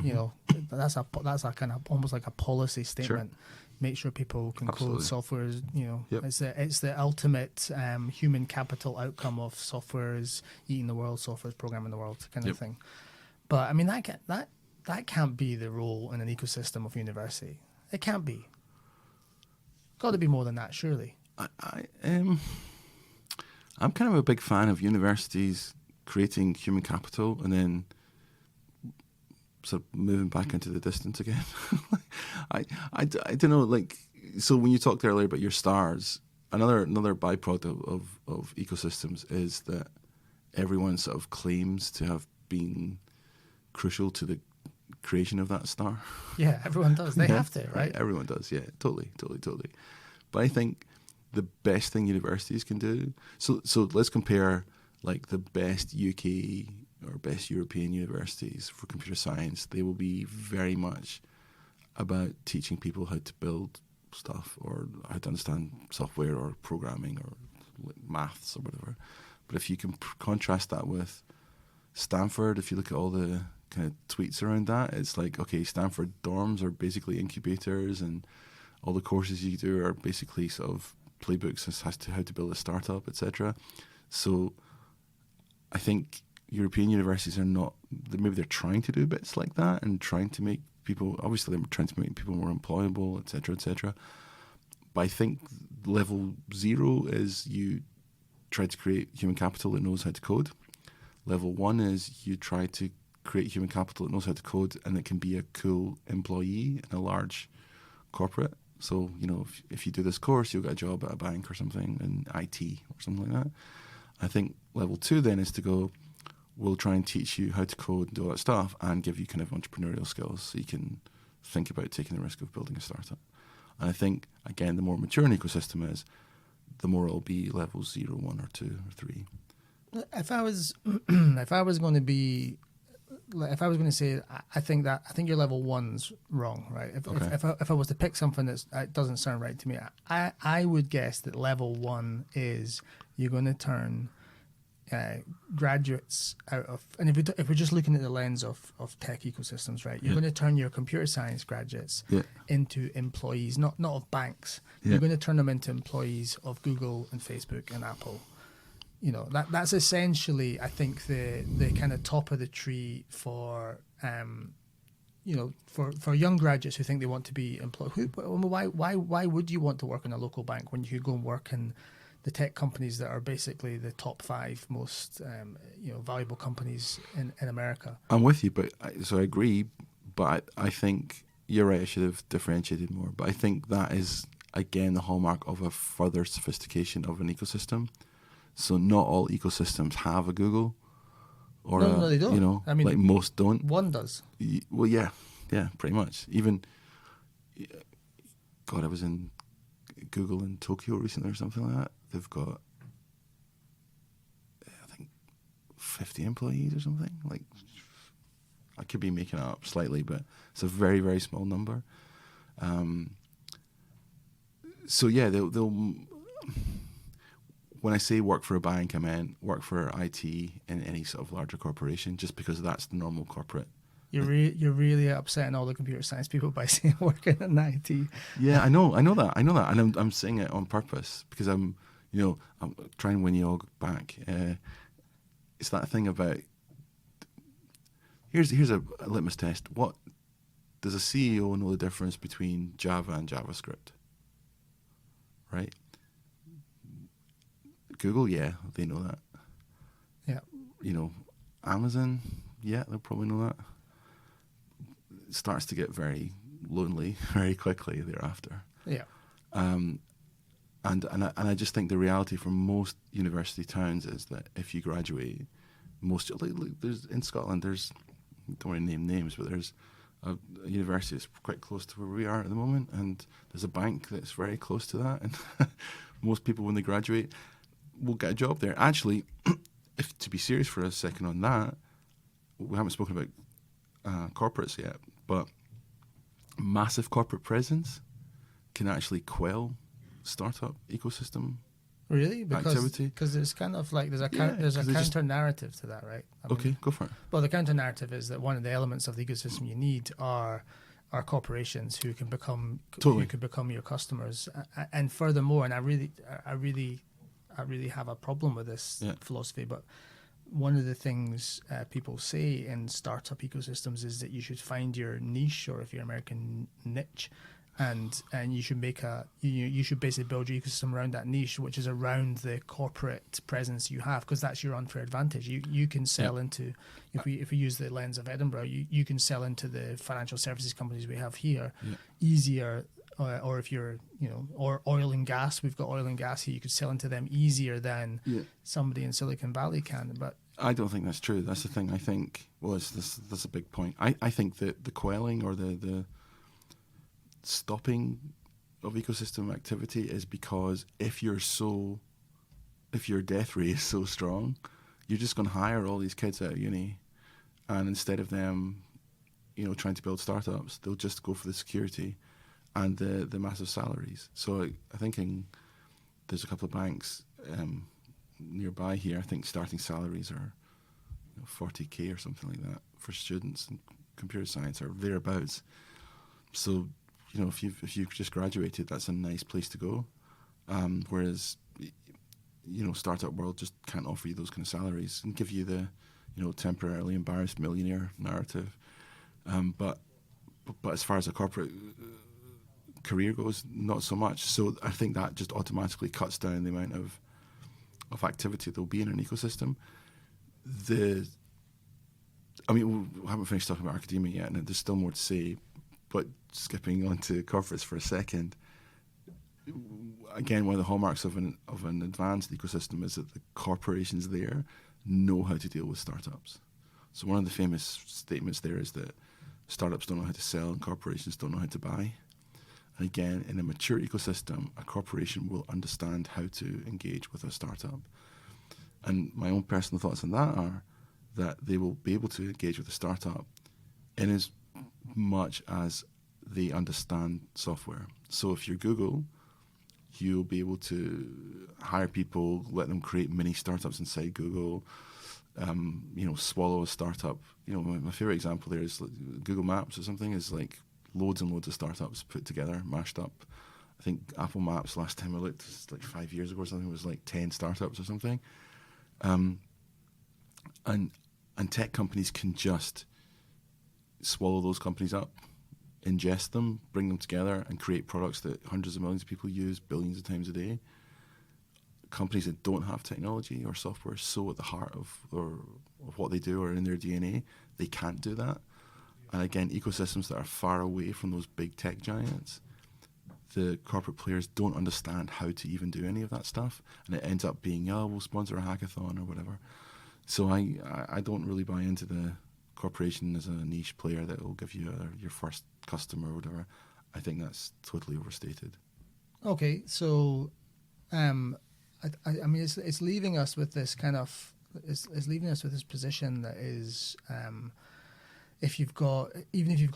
that's a kind of almost like a policy statement. Sure. Make sure people can code software. Yep. It's the ultimate human capital outcome of software is eating the world, software is programming the world, kind of thing. But that can't be the role in an ecosystem of university. It can't be. Got to be more than that, surely. I'm kind of a big fan of universities creating human capital and then sort of moving back into the distance again. I don't know, so when you talked earlier about your stars, another byproduct of ecosystems is that everyone sort of claims to have been crucial to the creation of that star. Yeah, everyone does. They have to, right? Everyone does, yeah, totally. But I think the best thing universities can do, so let's compare the best UK or best European universities for computer science. They will be very much about teaching people how to build stuff or how to understand software or programming or maths or whatever. But if you can contrast that with Stanford, if you look at all the kind of tweets around that, it's like, okay, Stanford dorms are basically incubators and all the courses you do are basically sort of playbooks as to how to build a startup, etc. So I think European universities are not, maybe they're trying to do bits like that and trying to make people, obviously they're trying to make people more employable, etc., etc. But I think level 0 is you try to create human capital that knows how to code. Level 1 is you try to create human capital that knows how to code and that can be a cool employee in a large corporate. So, if you do this course, you'll get a job at a bank or something in IT or something like that. I think level 2 then is to go, we'll try and teach you how to code and do all that stuff and give you kind of entrepreneurial skills so you can think about taking the risk of building a startup. And I think, again, the more mature an ecosystem is, the more it'll be level 0, 1, or 2, or 3. If I was going to say, I think your level 1's wrong, right? If I was to pick something that doesn't sound right to me, I would guess that level 1 is you're going to turn graduates out of, and if we're just looking at the lens of tech ecosystems, right? You're going to turn your computer science graduates into employees, not of banks. You're going to turn them into employees of Google and Facebook and Apple. You know, that's essentially, I think, the kind of top of the tree for for young graduates who think they want to be employed. Why would you want to work in a local bank when you could go and work in the tech companies that are basically the top 5 most valuable companies in America? I'm with you, so I agree, but I think you're right. I should have differentiated more. But I think that is, again, the hallmark of a further sophistication of an ecosystem. So not all ecosystems have a Google, or no, they don't. You know, I mean, like most don't. One does. Well, yeah, pretty much. Even, God, I was in Google in Tokyo recently or something like that. They've got, I think, 50 employees or something. Like, I could be making it up slightly, but it's a very, very small number. So yeah, they'll. When I say work for a bank, I meant work for IT in any sort of larger corporation, just because that's the normal corporate. You're really upsetting all the computer science people by saying working in IT. Yeah, I know that, and I'm saying it on purpose because I'm trying to win you all back. It's that thing about here's a litmus test. What does a CEO know the difference between Java and JavaScript? Right. Google, yeah, they know that. Yeah. Amazon, yeah, they'll probably know that. It starts to get very lonely very quickly thereafter. Yeah. And I just think the reality for most university towns is that if you graduate, there's in Scotland, there's, don't want to name names, but there's a university that's quite close to where we are at the moment, and there's a bank that's very close to that, and most people when they graduate will get a job there. Actually, if to be serious for a second on that, we haven't spoken about corporates yet, but massive corporate presence can actually quell startup ecosystem really activity. Because there's kind of like there's a counter narrative to that, right? Okay, go for it. Well, the counter narrative is that one of the elements of the ecosystem you need are corporations who can become your customers, and furthermore, and I really have a problem with this philosophy, but one of the things people say in startup ecosystems is that you should find your niche, or if you're American, niche, and you should you should basically build your ecosystem around that niche, which is around the corporate presence you have, because that's your unfair advantage. You can sell into, if we use the lens of Edinburgh, you can sell into the financial services companies we have here easier. Or if you're, or oil and gas, we've got oil and gas here, you could sell into them easier than somebody in Silicon Valley can. But I don't think that's true. That's the thing. I think, that's a big point. I think that the quelling or the stopping of ecosystem activity is because if your death ray is so strong, you're just going to hire all these kids out of uni, and instead of them, trying to build startups, they'll just go for the security and the massive salaries. So I think there's a couple of banks nearby here. I think starting salaries are 40k or something like that for students in computer science, or thereabouts. So if you've just graduated, that's a nice place to go. Whereas startup world just can't offer you those kind of salaries and give you the temporarily embarrassed millionaire narrative. But as far as a corporate career goes, not so much. So I think that just automatically cuts down the amount of activity there'll be in an ecosystem. We haven't finished talking about academia yet, and there's still more to say, but skipping on to corporates for a second, again, one of the hallmarks of an advanced ecosystem is that the corporations there know how to deal with startups. So one of the famous statements there is that startups don't know how to sell and corporations don't know how to buy. And again, in a mature ecosystem, a corporation will understand how to engage with a startup. And my own personal thoughts on that are that they will be able to engage with a startup in as much as they understand software. So if you're Google, you'll be able to hire people, let them create mini startups inside Google, swallow a startup. My favorite example there is Google Maps or something is like loads and loads of startups put together, mashed up. I think Apple Maps, last time I looked, was like 5 years ago or something, was like 10 startups or something. And tech companies can just swallow those companies up, ingest them, bring them together, and create products that hundreds of millions of people use billions of times a day. Companies that don't have technology or software so at the heart of what they do or in their DNA, they can't do that. And again, ecosystems that are far away from those big tech giants, the corporate players don't understand how to even do any of that stuff, and it ends up being, we'll sponsor a hackathon or whatever. So I don't really buy into the corporation as a niche player that will give you your first customer or whatever. I think that's totally overstated. Okay, so I mean, it's leaving us with this kind of it's leaving us with this position that is, if you've got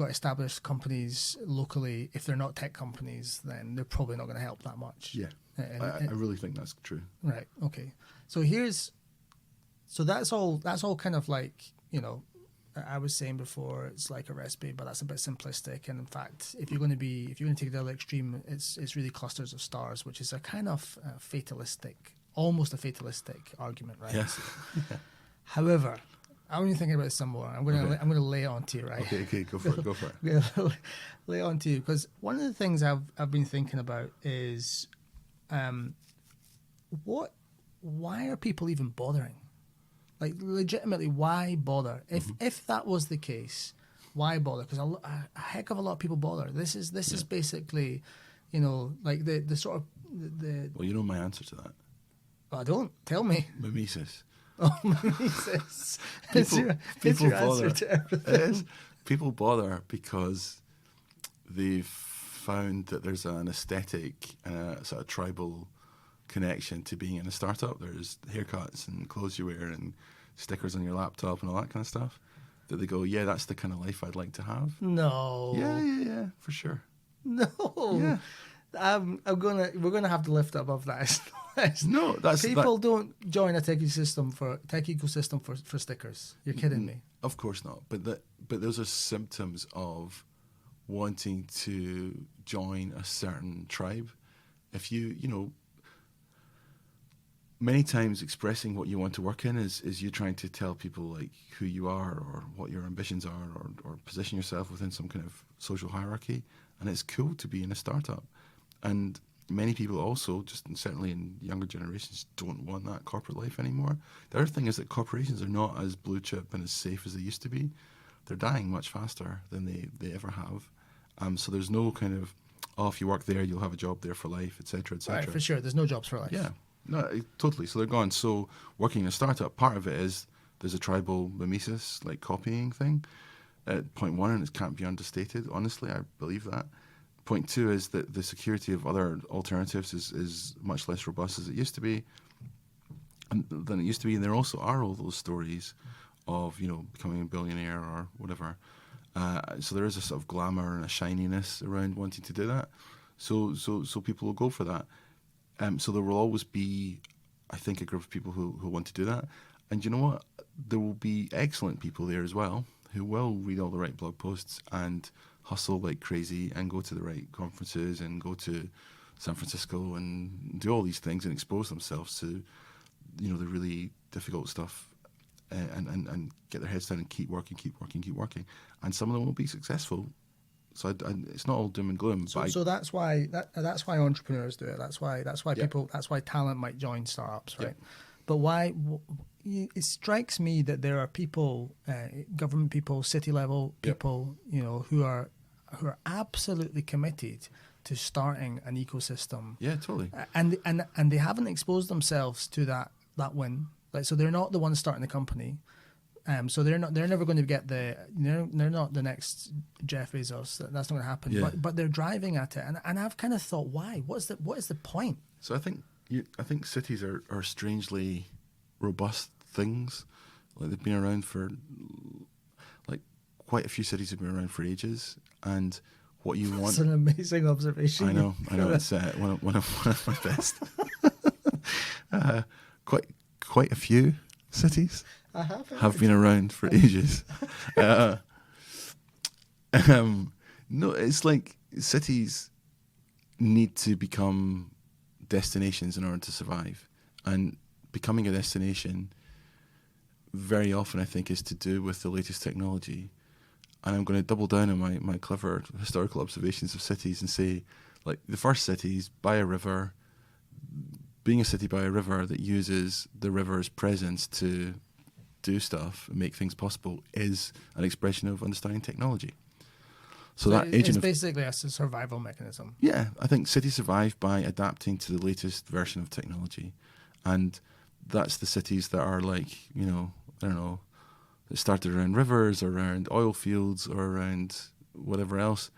established companies locally, if they're not tech companies, then they're probably not going to help that much. Yeah, I really think that's true. Right. Okay. So that's all kind of like, I was saying before, it's like a recipe, but that's a bit simplistic. And in fact, if you're going to take it to the other extreme, it's really clusters of stars, which is a kind of almost a fatalistic argument, right? Yes. However, I'm only thinking about this some more. I'm going to lay it onto you, right? Okay, go for it. Go for it. I'm gonna lay it onto you, because one of the things I've been thinking about is, why are people even bothering? Like, legitimately, why bother? If that was the case, why bother? Because a heck of a lot of people bother. This is basically, like the sort of the. Well, you know my answer to that. Well, I don't. Tell me. Mimesis. Oh, Mimesis. People your bother. Answer to everything. It is. People bother because they've found that there's an aesthetic and a sort of tribal connection to being in a startup. There's haircuts and clothes you wear and stickers on your laptop and all that kind of stuff that they go, yeah, that's the kind of life I'd like to have. No. Yeah, for sure. No. Yeah. We're gonna have to lift above that. No, that's people don't join a tech ecosystem for stickers. You're kidding me. Of course not. But those are symptoms of wanting to join a certain tribe. If many times expressing what you want to work in is you trying to tell people like who you are or what your ambitions are or position yourself within some kind of social hierarchy. And it's cool to be in a startup. And many people also, just certainly in younger generations, don't want that corporate life anymore. The other thing is that corporations are not as blue chip and as safe as they used to be. They're dying much faster than they ever have. So there's no kind of, if you work there, you'll have a job there for life, et cetera, et cetera. Right, for sure. There's no jobs for life. Yeah. No, totally. So they're gone. So working in a startup, part of it is there's a tribal mimesis, like copying thing. Point one, and it can't be understated. Honestly, I believe that. Point two is that the security of other alternatives is much less robust as it used to be, than it used to be. And there also are all those stories of becoming a billionaire or whatever. So there is a sort of glamour and a shininess around wanting to do that. So people will go for that. So there will always be, I think, a group of people who want to do that. And you know what? There will be excellent people there as well who will read all the right blog posts and hustle like crazy and go to the right conferences and go to San Francisco and do all these things and expose themselves to, the really difficult stuff and get their heads down and keep working. And some of them will be successful. So it's not all doom and gloom. So that's why entrepreneurs do it. That's why people. That's why talent might join startups, right? Yeah. But why? It strikes me that there are people, government people, city level people, who are absolutely committed to starting an ecosystem. Yeah, totally. And they haven't exposed themselves to that win. Like, so they're not the ones starting the company. So they're never going to get they're not the next Jeff Bezos. That's not going to happen. Yeah. But they're driving at it, and I've kind of thought, why? What is the point? So I think cities are strangely robust things. Like they've been around for, like, quite a few cities have been around for ages, and what you want. That's an amazing observation. I know. It's one of my best. Quite a few cities have been around for ages. No, it's like cities need to become destinations in order to survive, and becoming a destination very often, I think, is to do with the latest technology. And I'm going to double down on my clever historical observations of cities and say, like, the first cities by a river, being a city by a river that uses the river's presence to do stuff and make things possible, is an expression of understanding technology. So that it's agent of, basically a survival mechanism. yeah, I think cities survive by adapting to the latest version of technology, and that's the cities that are like, I don't know, that started around rivers, around oil fields, or around whatever else.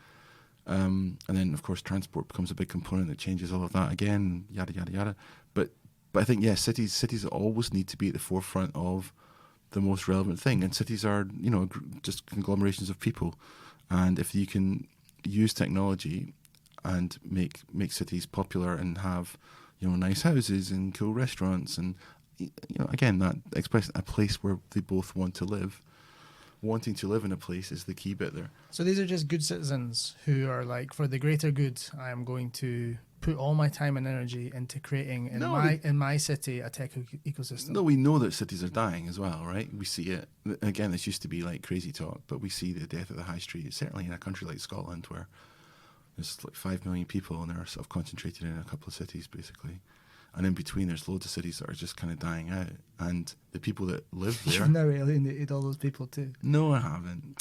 And then, of course, transport becomes a big component that changes all of that again, yada, yada, yada. But I think, yeah, cities always need to be at the forefront of the most relevant thing. And cities are, just conglomerations of people. And if you can use technology and make cities popular and have, nice houses and cool restaurants and, again, that express a place where they both want to live. Wanting to live in a place is the key bit there. So these are just good citizens who are like, for the greater good, I am going to put all my time and energy into creating in my city a tech ecosystem. No, we know that cities are dying as well, right? We see it. Again, this used to be like crazy talk, but we see the death of the high street, certainly in a country like Scotland, where there's like 5 million people and they're sort of concentrated in a couple of cities, basically. And in between, there's loads of cities that are just kind of dying out. And the people that live there... You've now alienated all those people too. No, I haven't.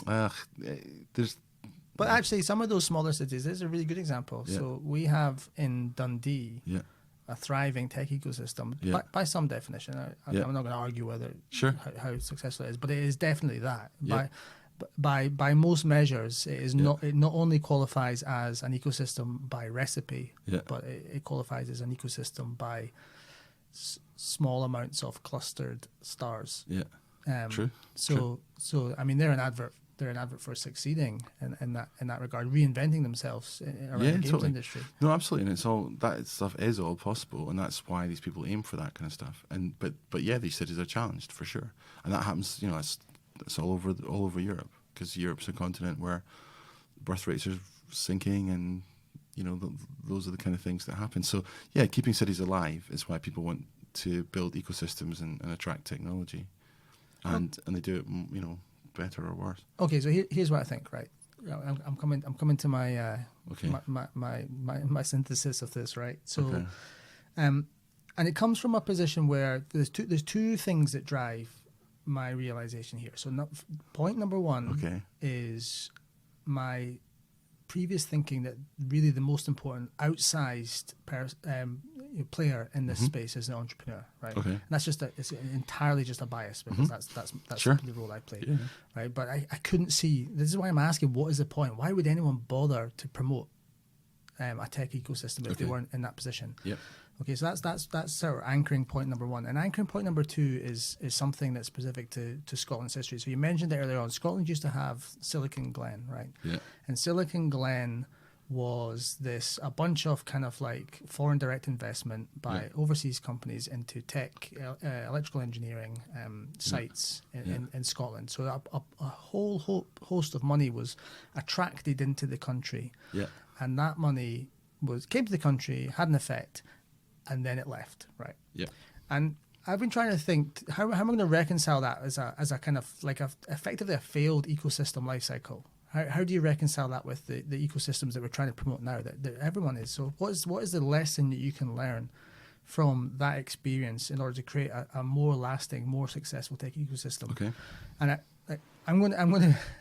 But actually, some of those smaller cities, this is a really good example. Yeah. So we have in Dundee a thriving tech ecosystem, by some definition. I'm not going to argue whether how successful it is, but it is definitely that. Yeah. By most measures, it is not. It not only qualifies as an ecosystem by recipe, but it qualifies as an ecosystem by small amounts of clustered stars. Yeah, true. So I mean, they're an advert for succeeding in that regard, reinventing themselves around the games industry. No, absolutely, and it's all that stuff is all possible, and that's why these people aim for that kind of stuff. And but yeah, these cities are challenged for sure, and that happens. It's all over Europe, because Europe's a continent where birth rates are sinking, and those are the kind of things that happen. So yeah, keeping cities alive is why people want to build ecosystems and attract technology, and they do it better or worse. Okay, so here's what I think. Right, I'm coming to my my synthesis of this. Right, so and it comes from a position where there's two things that drive my realization here. So point number one is my previous thinking that really the most important outsized player in this space is an entrepreneur, right? And that's it's entirely just a bias, because that's the role I play, right? But I couldn't see. This is why I'm asking, what is the point? Why would anyone bother to promote a tech ecosystem if they weren't in that position? Okay, so that's sort of anchoring point number one. And anchoring point number two is something that's specific to Scotland's history. So you mentioned it earlier on. Scotland used to have Silicon Glen, right? Yeah. And Silicon Glen was a bunch of kind of like foreign direct investment by overseas companies into tech, electrical engineering sites in Scotland. So a whole host of money was attracted into the country. Yeah. And that money came to the country, had an effect, and then it left, right? Yeah. And I've been trying to think, how am I going to reconcile that as a kind of like effectively a failed ecosystem life cycle? How do you reconcile that with the ecosystems that we're trying to promote now that everyone is? So what is the lesson that you can learn from that experience in order to create a more lasting, more successful tech ecosystem? Okay. And I'm not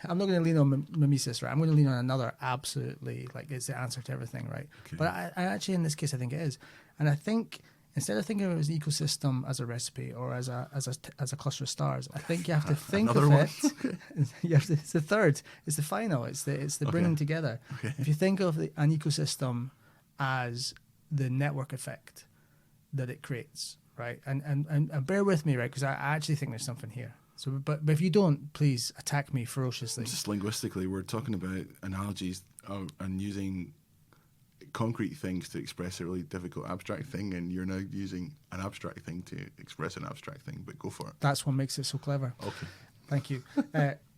going to lean on Mimesis, right? I'm going to lean on another absolutely, like, it's the answer to everything, right? Okay. But I actually, in this case, I think it is. And I think instead of thinking of it as an ecosystem as a recipe or as a cluster of stars, I think you have to think of Another it. It's the third. It's the final. It's the bringing together. Okay. If you think of an ecosystem as the network effect that it creates, right? And bear with me, right? Because I actually think there's something here. So, but if you don't, please attack me ferociously. Just linguistically, we're talking about analogies and using concrete things to express a really difficult abstract thing, and you're now using an abstract thing to express an abstract thing, but go for it. That's what makes it so clever. Okay. Thank you.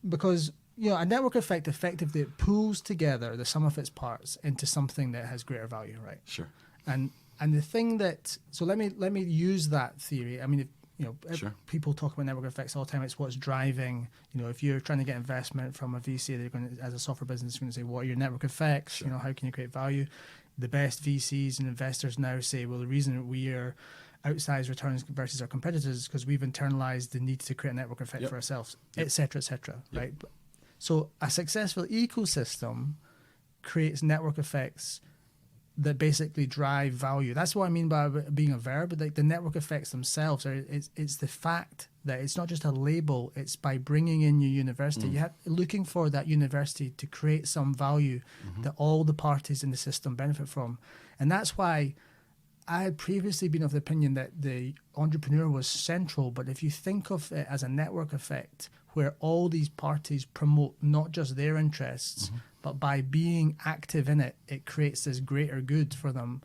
Because, a network effect effectively it pulls together the sum of its parts into something that has greater value, right? Sure. And the thing that, so let me use that theory. I mean, Sure. people talk about network effects all the time. It's what's driving, if you're trying to get investment from a VC, they're going to, as a software business, they're going to say, what are your network effects? Sure. How can you create value? The best VCs and investors now say, well, the reason we are outsized returns versus our competitors is because we've internalized the need to create a network effect for ourselves, et cetera, right? So a successful ecosystem creates network effects that basically drive value. That's what I mean by being a verb. Like the network effects themselves it's the fact that it's not just a label. It's by bringing in your university. You have looking for that university to create some value that all the parties in the system benefit from, and that's why I had previously been of the opinion that the entrepreneur was central. But if you think of it as a network effect where all these parties promote not just their interests, but by being active in it, it creates this greater good for them,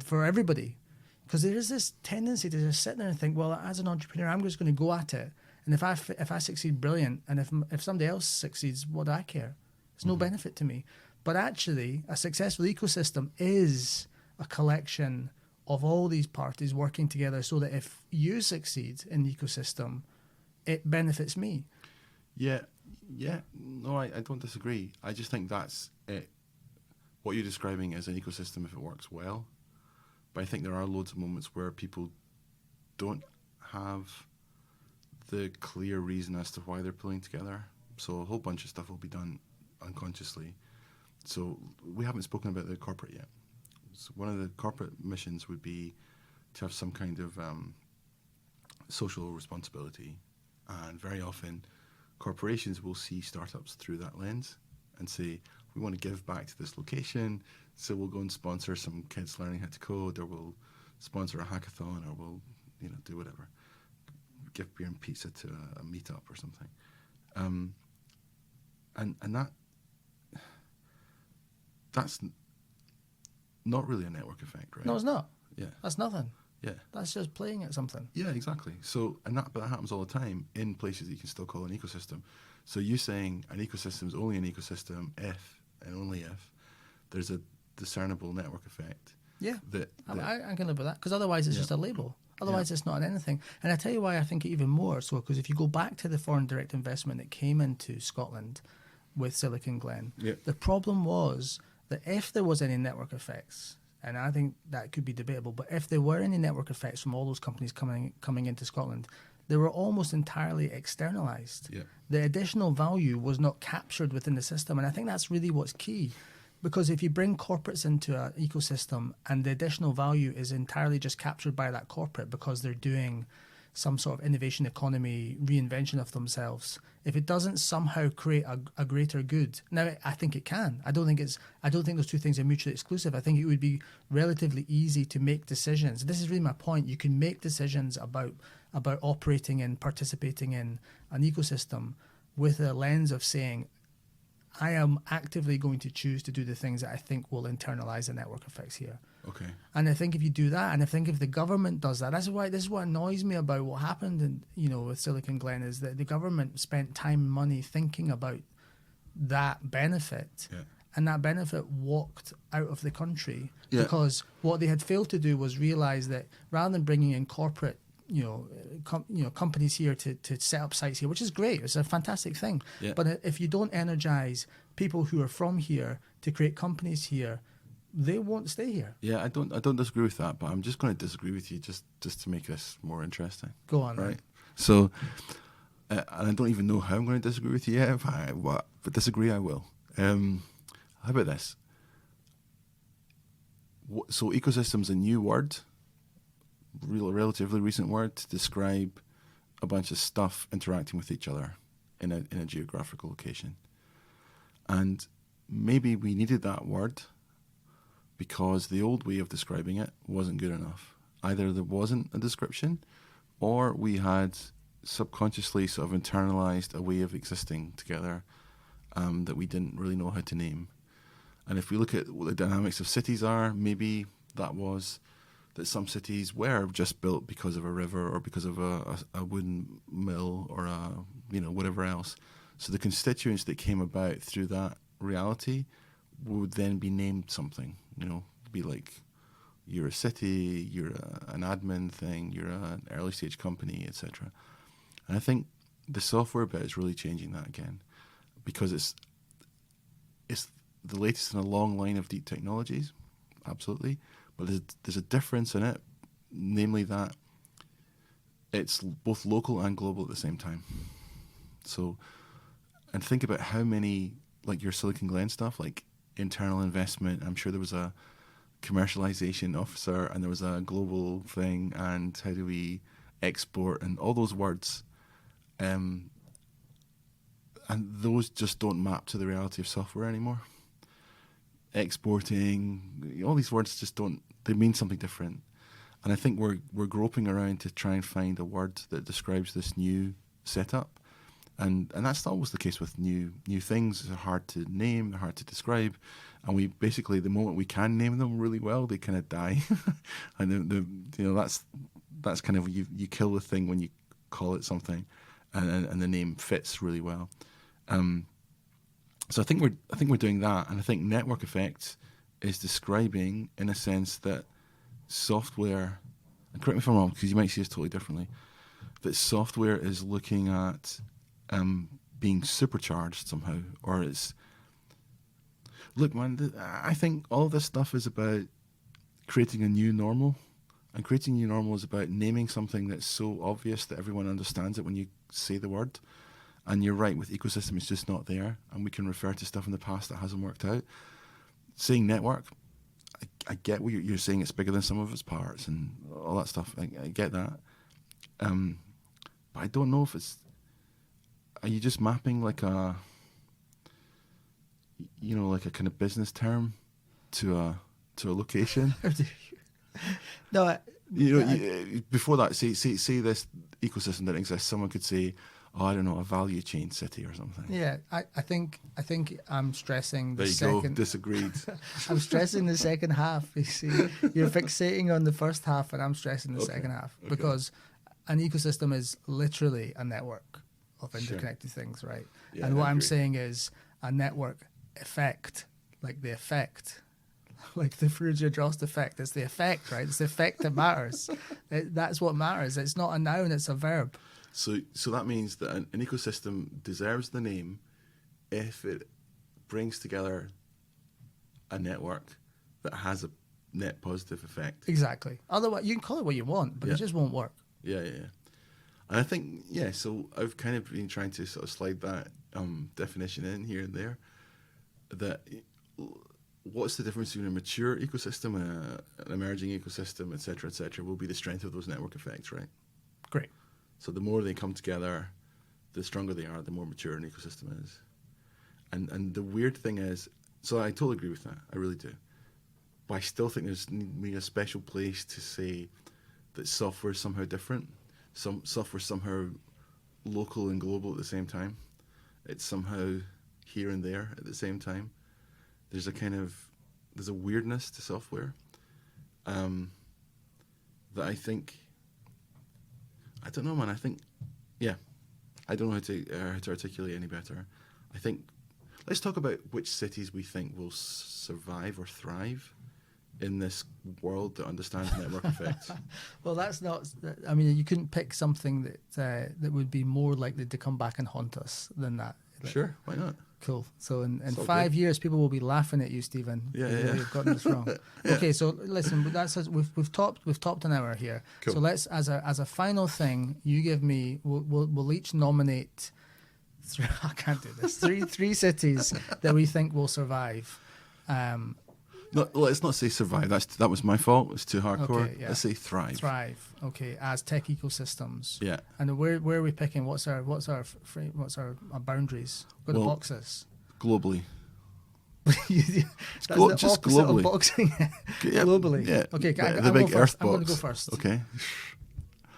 for everybody. Because there is this tendency to just sit there and think, well, as an entrepreneur, I'm just going to go at it. And if I succeed, brilliant. And if somebody else succeeds, what do I care? It's no benefit to me. But actually, a successful ecosystem is a collection of all these parties working together so that if you succeed in the ecosystem, it benefits me. Yeah. No, I don't disagree. I just think that's it. What you're describing is an ecosystem if it works well. But I think there are loads of moments where people don't have the clear reason as to why they're pulling together. So a whole bunch of stuff will be done unconsciously. So we haven't spoken about the corporate yet. So one of the corporate missions would be to have some kind of social responsibility. And very often corporations will see startups through that lens and say, we want to give back to this location, so we'll go and sponsor some kids learning how to code, or we'll sponsor a hackathon, or we'll do whatever, give beer and pizza to a meetup or something, and that's not really a network effect, right? No, it's not. Yeah, That's nothing. yeah. That's just playing at something. Yeah, exactly. So, but that happens all the time in places that you can still call an ecosystem. So you saying an ecosystem is only an ecosystem if and only if there's a discernible network effect. Yeah, I can live with that, because otherwise it's Yeah. just a label. Otherwise it's not anything. And I tell you why I think it even more so, because if you go back to the foreign direct investment that came into Scotland with Silicon Glen, the problem was that if there was any network effects, and I think that could be debatable, but if there were any network effects from all those companies coming into Scotland, they were almost entirely externalized. Yeah. The additional value was not captured within the system, and I think that's really what's key. Because if you bring corporates into an ecosystem and the additional value is entirely just captured by that corporate because they're doing some sort of innovation economy reinvention of themselves, if it doesn't somehow create a greater good, now I think it can. I don't think those two things are mutually exclusive. I think it would be relatively easy to make decisions. This is really my point. You can make decisions about operating and participating in an ecosystem with a lens of saying, I am actively going to choose to do the things that I think will internalize the network effects here. Okay. And I think if you do that, and I think if the government does that, this is what annoys me about what happened with Silicon Glen, is that the government spent time and money thinking about that benefit, and that benefit walked out of the country because what they had failed to do was realize that rather than bringing in corporate companies here to set up sites here, which is great, it's a fantastic thing. Yeah. But if you don't energize people who are from here to create companies here, they won't stay here. Yeah, I don't disagree with that, but I'm just going to disagree with you just to make this more interesting. Go on, right? Then. So, and I don't even know how I'm going to disagree with you yet. But disagree, I will. How about this? So, ecosystem's a new word, relatively recent word to describe a bunch of stuff interacting with each other in a geographical location. And maybe we needed that word because the old way of describing it wasn't good enough. Either there wasn't a description, or we had subconsciously sort of internalized a way of existing together that we didn't really know how to name. And if we look at what the dynamics of cities are, maybe that was that some cities were just built because of a river or because of a wooden mill or whatever else. So the constituents that came about through that reality would then be named something. Be like, you're a city, you're an admin thing, you're an early stage company, etc. And I think the software bit is really changing that again, because it's the latest in a long line of deep technologies, absolutely. But there's a difference in it, namely that it's both local and global at the same time. So, and think about how many, like your Silicon Glen stuff, like internal investment. I'm sure there was a commercialization officer and there was a global thing, and how do we export and all those words. And those just don't map to the reality of software anymore. Exporting, all these words just don't, they mean something different. And I think we're groping around to try and find a word that describes this new setup. And that's always the case with new things. They're hard to name, they're hard to describe. And we basically, the moment we can name them really well, they kind of die. And that's kind of, you kill the thing when you call it something, and the name fits really well. So I think we're doing that, and I think network effects is describing, in a sense, that software, and correct me if I'm wrong, because you might see this totally differently, that software is looking at being supercharged somehow, or it's, look, man, I think all of this stuff is about creating a new normal, and creating a new normal is about naming something that's so obvious that everyone understands it when you say the word. And you're right, with ecosystem, it's just not there, and we can refer to stuff in the past that hasn't worked out. Saying network, I get what you're saying, it's bigger than some of its parts and all that stuff. I get that. But I don't know if it's, are you just mapping like a kind of business term to a location? No, before that, say this ecosystem that exists, someone could say, I don't know, a value chain city or something. Yeah, I think I'm stressing the there you second. go, disagreed. I'm stressing the second half. You see, you're fixating on the first half, and I'm stressing the second half, because an ecosystem is literally a network of interconnected things, right? Yeah, and what I'm agree. saying is a network effect, like the effect, like the Fourier-Jost effect. It's the effect, right? It's the effect that matters. That's what matters. It's not a noun; it's a verb. So that means that an ecosystem deserves the name if it brings together a network that has a net positive effect. Exactly. Otherwise, you can call it what you want, but it just won't work. Yeah. And I think, so I've kind of been trying to sort of slide that definition in here and there, that what's the difference between a mature ecosystem and an emerging ecosystem, et cetera, will be the strength of those network effects, right? Great. So the more they come together, the stronger they are, the more mature an ecosystem is. And the weird thing is, so I totally agree with that, I really do. But I still think there's need a special place to say that software is somehow different. Software is somehow local and global at the same time. It's somehow here and there at the same time. There's a weirdness to software that I think, I don't know, man. I think, I don't know how to articulate any better. I think, let's talk about which cities we think will survive or thrive in this world that understands network effects. Well, that's not. I mean, you couldn't pick something that would be more likely to come back and haunt us than that. Sure, why not? Cool. So in 5 years, people will be laughing at you, Stephen. Yeah. You've gotten this wrong. Okay, so listen, we've topped an hour here. Cool. So let's, as a final thing, you give me. We'll each nominate. I can't do this. Three cities that we think will survive. No, let's not say survive. That was my fault. It's too hardcore. Okay, yeah. Let's say thrive. Thrive. Okay, as tech ecosystems. Yeah. And where are we picking? What's our boundaries? We're going to box this. Globally. That's the just opposite globally. of boxing. Yeah, Globally. Yeah. Okay, the big Earth box. I'm going to go first. Okay.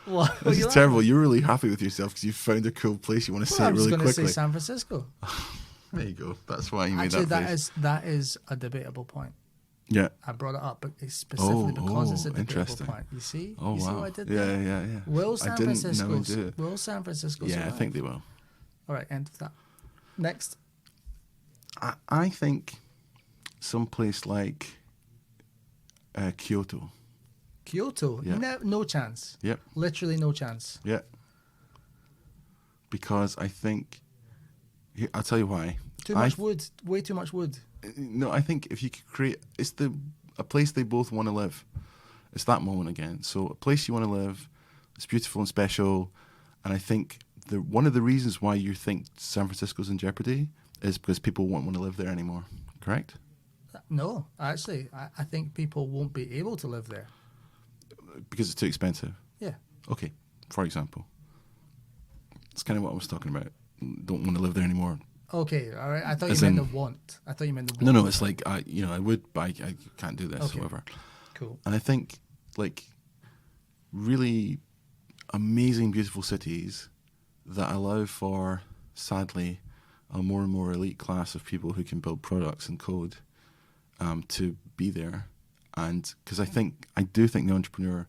What? This is terrible. You're really happy with yourself because you found a cool place. You want to say it really quickly. I was going to say San Francisco. There you go. That's why you Actually, made that face. that is a debatable point. Yeah. I brought it up specifically because it's a debatable interesting. point. You see? Oh, you see wow. what I did there? Yeah. Will San Francisco Yeah, survive? I think they will. All right, end of that. Next. I think someplace like Kyoto. Kyoto? Yeah. No chance. Yep. Literally no chance. Yeah. Because I think... I'll tell you why. Too much wood. Way too much wood. No, I think if you could create... It's a place they both want to live. It's that moment again. So a place you want to live, it's beautiful and special, and I think one of the reasons why you think San Francisco's in jeopardy is because people won't want to live there anymore. Correct? No, actually, I think people won't be able to live there. Because it's too expensive? Yeah. Okay, for example. It's kind of what I was talking about. Don't want to live there anymore. Okay, all right. I thought you meant the want. No, it's like, I would, but I can't do this, okay. However. Cool. And I think, like, really amazing, beautiful cities that allow for, sadly, a more and more elite class of people who can build products and code to be there. And because I do think the entrepreneur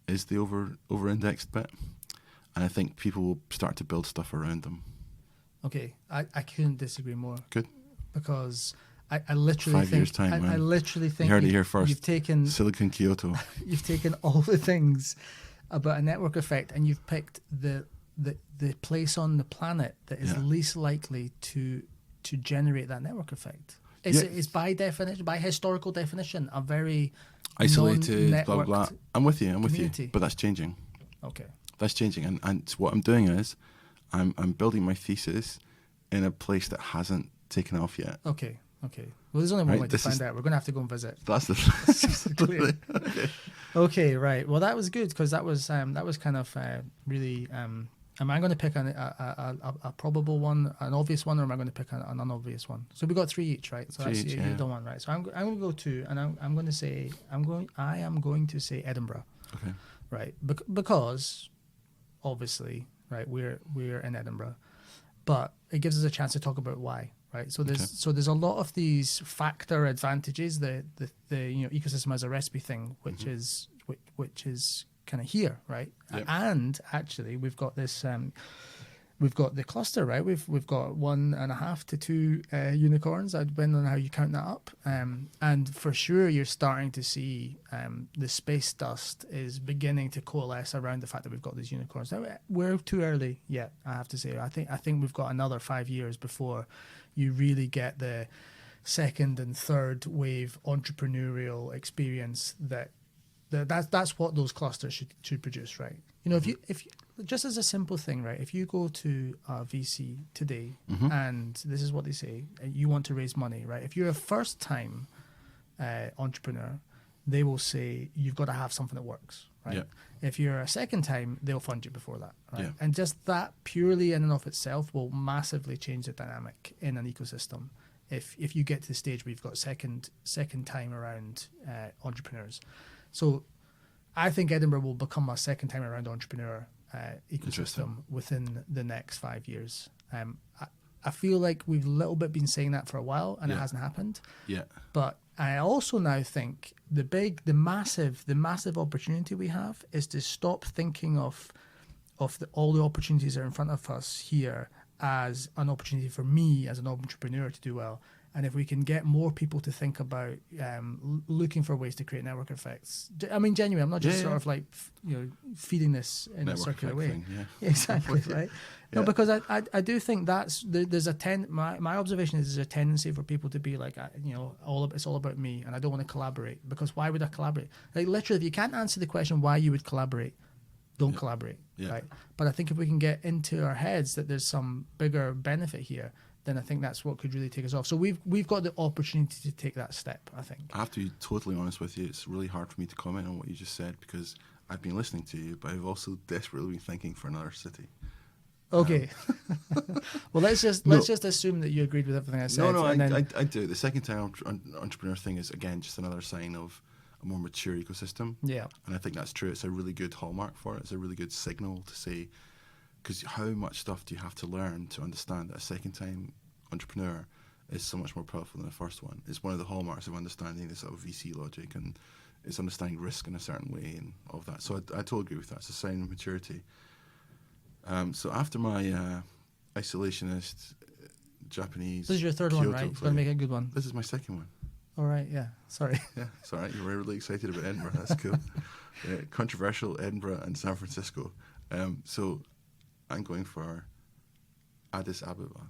is the over-indexed bit. And I think people will start to build stuff around them. Okay, I couldn't disagree more. Good. Because I literally 5 years' time, man. I literally think you heard it here first. You've taken Silicon Kyoto. You've taken all the things about a network effect, and you've picked the place on the planet that is least likely to generate that network effect. It's by definition, by historical definition, a very isolated, blah, blah, blah. I'm with you, community. But that's changing. Okay. That's changing. And what I'm doing is I'm building my thesis in a place that hasn't taken off yet. Okay. Well, there's only one way to find out. We're going to have to go and visit. That's the... Okay, right. Well, that was good because that was kind of really... am I going to pick a probable one, an obvious one, or am I going to pick an unobvious one? So we got 3 each, right? So that's you don't want, right? So I'm going to go 2, and I'm going to say I am going to say Edinburgh. Okay. Right, because obviously, right, we're in Edinburgh, but it gives us a chance to talk about why, right? So there's a lot of these factor advantages, the ecosystem as a recipe thing, which is kind of here, right? Yep. And actually, we've got this, we've got the cluster, right? We've got 1.5 to 2 unicorns, depending on how you count that up. And for sure, you're starting to see the space dust is beginning to coalesce around the fact that we've got these unicorns. Now, we're too early yet, I have to say. I think we've got another 5 years before you really get the second and third wave entrepreneurial experience that's what those clusters should produce, right? You know, if you just as a simple thing, right? If you go to a VC today and this is what they say, you want to raise money, right? If you're a first-time entrepreneur, they will say you've got to have something that works, right? Yeah. If you're a second time, they'll fund you before that, right? Yeah. And just that purely in and of itself will massively change the dynamic in an ecosystem. If you get to the stage where you've got second time around entrepreneurs. So I think Edinburgh will become a second time around entrepreneur ecosystem within the next 5 years. I feel like we've a little bit been saying that for a while and it hasn't happened. Yeah. But I also now think the massive opportunity we have is to stop thinking of all the opportunities that are in front of us here as an opportunity for me as an entrepreneur to do well. And if we can get more people to think about looking for ways to create network effects, I mean, genuinely, I'm not just sort of like feeding this in network a circular way. Thing, exactly, right? No, because I do think there's my observation is there's a tendency for people to be like, it's all about me, and I don't want to collaborate because why would I collaborate? Like literally, if you can't answer the question why you would collaborate, don't collaborate, right? But I think if we can get into our heads that there's some bigger benefit here, then I think that's what could really take us off. So we've got the opportunity to take that step, I think. I have to be totally honest with you. It's really hard for me to comment on what you just said because I've been listening to you, but I've also desperately been thinking for another city. Okay. Well, let's just assume that you agreed with everything I said. No, and then, I do. The second time entrepreneur thing is, again, just another sign of a more mature ecosystem. yeah. And I think that's true. It's a really good hallmark for it. It's a really good signal to say, because how much stuff do you have to learn to understand that a second time entrepreneur is so much more powerful than the first one? It's one of the hallmarks of understanding this sort of VC logic, and it's understanding risk in a certain way and all of that. So I totally agree with that. It's a sign of maturity. So after my isolationist Japanese, This is your third Kyoto one, right? You've got to flight- make a good one. This is my second one. All right, yeah. Sorry. Yeah, it's all right. You were really excited about Edinburgh. That's cool. Controversial Edinburgh and San Francisco. So I'm going for Addis Ababa.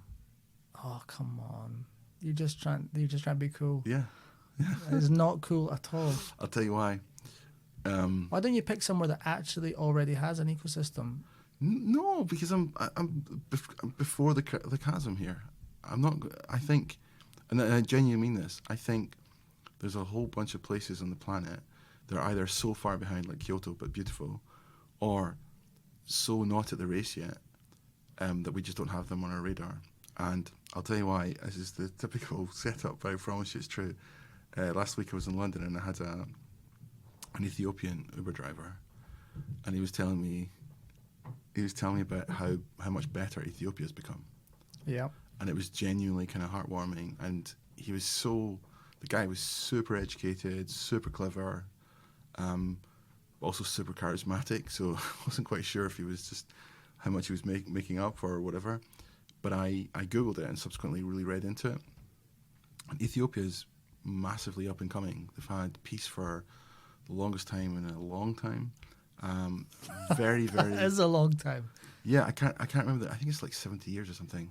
Oh, come on. You're just trying to be cool. Yeah, It's not cool at all. I'll tell you why. Why don't you pick somewhere that actually already has an ecosystem? No, because I'm before the chasm here. I'm not. I think, and I genuinely mean this. I think there's a whole bunch of places on the planet that are either so far behind, like Kyoto, but beautiful, or so not at the race yet that we just don't have them on our radar. And I'll tell you why. This is the typical setup, but I promise you it's true. Last week I was in London and I had an Ethiopian Uber driver, and he was telling me about how much better Ethiopia's become. Yeah. And it was genuinely kind of heartwarming. And the guy was super educated, super clever, also super charismatic. So I wasn't quite sure if he was just how much he was making up or whatever. But I Googled it and subsequently really read into it. And Ethiopia's massively up and coming. They've had peace for the longest time in a long time. Very, very. It's a long time. Yeah, I can't remember. I think it's like 70 years or something.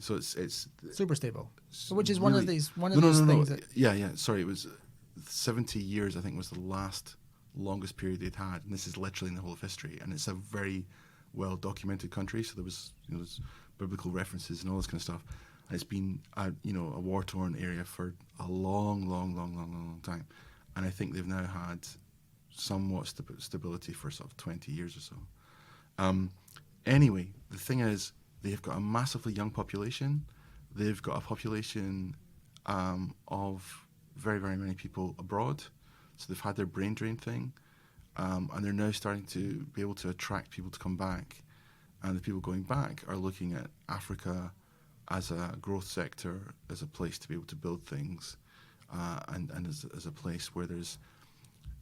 So it's Super stable. Which is one of really- these no. things that Yeah. Sorry, it was 70 years. I think was the longest period they'd had, and this is literally in the whole of history. And it's a very well documented country. So there was there's biblical references and all this kind of stuff. And it's been a war torn area for a long time. And I think they've now had somewhat stability for sort of 20 years or so. Anyway, the thing is, they've got a massively young population. They've got a population of very, very many people abroad. So they've had their brain drain thing. And they're now starting to be able to attract people to come back. And the people going back are looking at Africa as a growth sector, as a place to be able to build things, and as a place where there's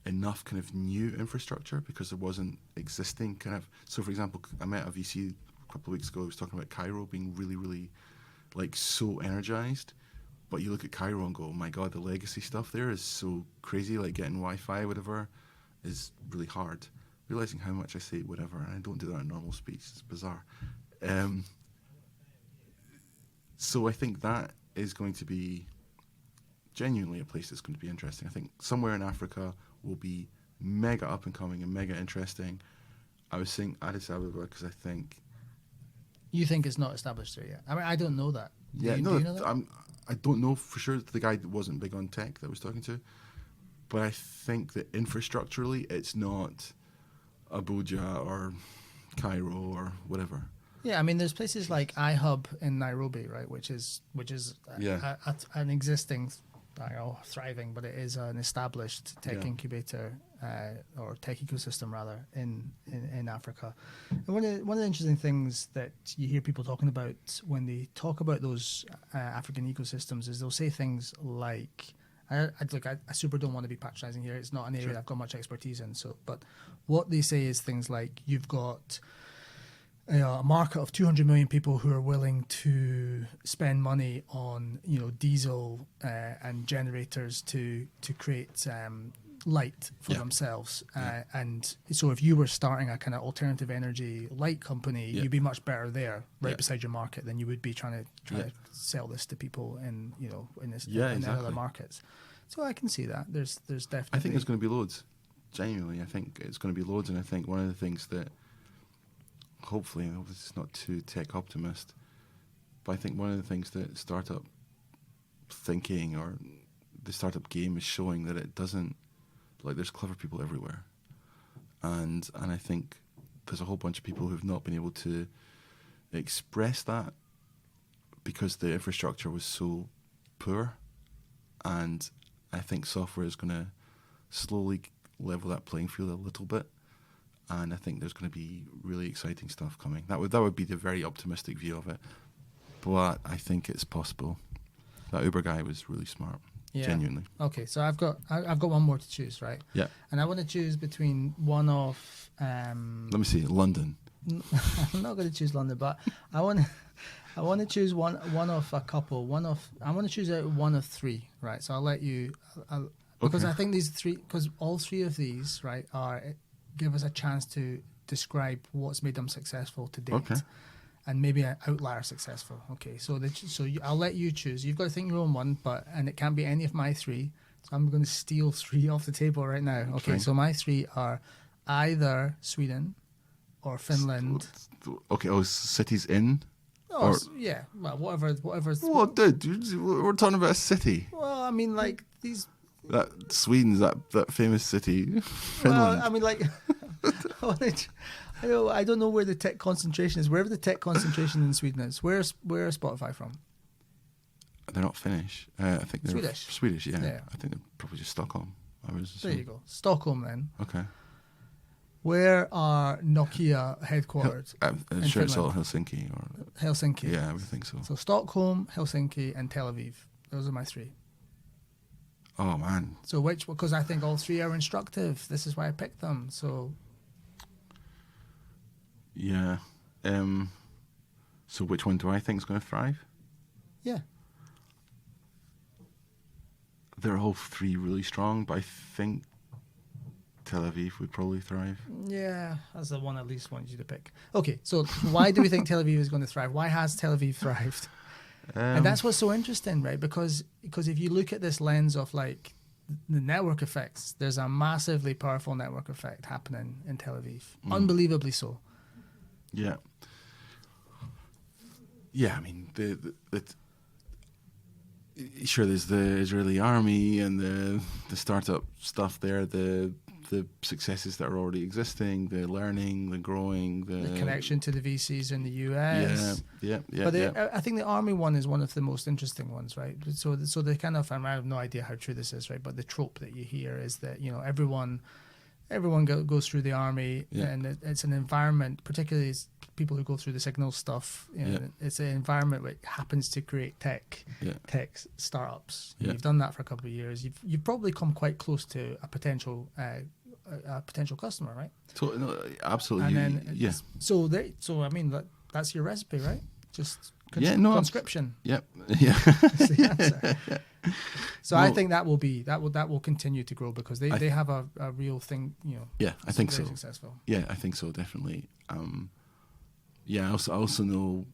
enough kind of new infrastructure because there wasn't existing kind of. So, for example, I met a VC a couple of weeks ago who was talking about Cairo being really, really like so energized. But you look at Cairo and go, oh my God, the legacy stuff there is so crazy, like getting Wi-Fi, whatever, is really hard. Realizing how much I say whatever, and I don't do that in normal speech, it's bizarre. So I think that is going to be genuinely a place that's going to be interesting. I think somewhere in Africa will be mega up and coming and mega interesting. I was saying Addis Ababa because I think... you think it's not established there yet. I mean, I don't know that. Do you know that? I don't know for sure. The guy that wasn't big on tech that I was talking to, but I think that infrastructurally it's not Abuja or Cairo or whatever. Yeah, I mean, there's places like iHub in Nairobi, right, which is an existing, I don't know, thriving, but it is an established tech incubator or tech ecosystem rather in Africa. And one of the interesting things that you hear people talking about when they talk about those African ecosystems is they'll say things like, I super don't want to be patronizing here. It's not an area I've got much expertise in. So, but what they say is things like you've got a market of 200 million people who are willing to spend money on diesel and generators to create light for themselves. And so if you were starting a kind of alternative energy light company, you'd be much better there beside your market than you would be trying to sell this to people in other markets. So I can see that. There's definitely... I think there's going to be loads. Genuinely, I think it's going to be loads. And I think one of the things that hopefully, this is not too tech optimist, But I think one of the things that startup thinking or the startup game is showing that it doesn't, like, there's clever people everywhere. And I think there's a whole bunch of people who've not been able to express that because the infrastructure was so poor. And I think software is going to slowly level that playing field a little bit. And I think there's going to be really exciting stuff coming. That would be the very optimistic view of it. But I think it's possible. That Uber guy was really smart, genuinely. Okay, so I've got one more to choose, right? Yeah. And I want to choose between one of. Let me see, London. I'm not going to choose London, but I want to choose one of a couple. I want to choose out one of three, right? So I'll let you, because I think these three, because all three of these, right, give us a chance to describe what's made them successful to date. Okay. And maybe an outlier successful. Okay, so I'll let you choose. You've got to think your own one, and it can't be any of my three. So I'm going to steal three off the table right now. Okay, so my three are either Sweden or Finland. Okay, cities in? Oh, yeah. Well, whatever. Well, dude, we're talking about a city. Well, I mean, like these. That Sweden's that famous city. Finland. Well, I mean, like, I don't know where the tech concentration is. Wherever the tech concentration in Sweden is, where is Spotify from? They're not Finnish. I think they're Swedish. Swedish, yeah. I think they're probably just Stockholm. There you go. Stockholm, then. Okay. Where are Nokia headquartered? I'm sure it's all Helsinki. Helsinki. Yeah, I would think so. So Stockholm, Helsinki, and Tel Aviv. Those are my three. Oh, man. So because I think all three are instructive. This is why I picked them. So. Yeah. So which one do I think is going to thrive? Yeah. They're all three really strong, but I think Tel Aviv would probably thrive. Yeah, that's the one I at least wanted you to pick. Okay, so why do we think Tel Aviv is going to thrive? Why has Tel Aviv thrived? And that's what's so interesting, right? Because if you look at this lens of like the network effects, there's a massively powerful network effect happening in Tel Aviv. Unbelievably so. Yeah. Yeah, I mean, sure, there's the Israeli army and the startup stuff there, the successes that are already existing, the learning, the growing, the connection to the VCs in the US. Yeah. But I think the army one is one of the most interesting ones, right? So the kind of, I have no idea how true this is, right? But the trope that you hear is that, you know, everyone goes through the army, and it's an environment, particularly people who go through the signal stuff. You know, it's an environment that happens to create tech startups. Yeah. You've done that for a couple of years. You've probably come quite close to a potential customer, right? So, no, absolutely. And then so I mean that's your recipe, right? Just conscription. Yeah. That's the answer. So I think that will continue to grow because they have a real thing, you know. Yeah, I think so. Successful. Yeah, I think so, definitely. I also know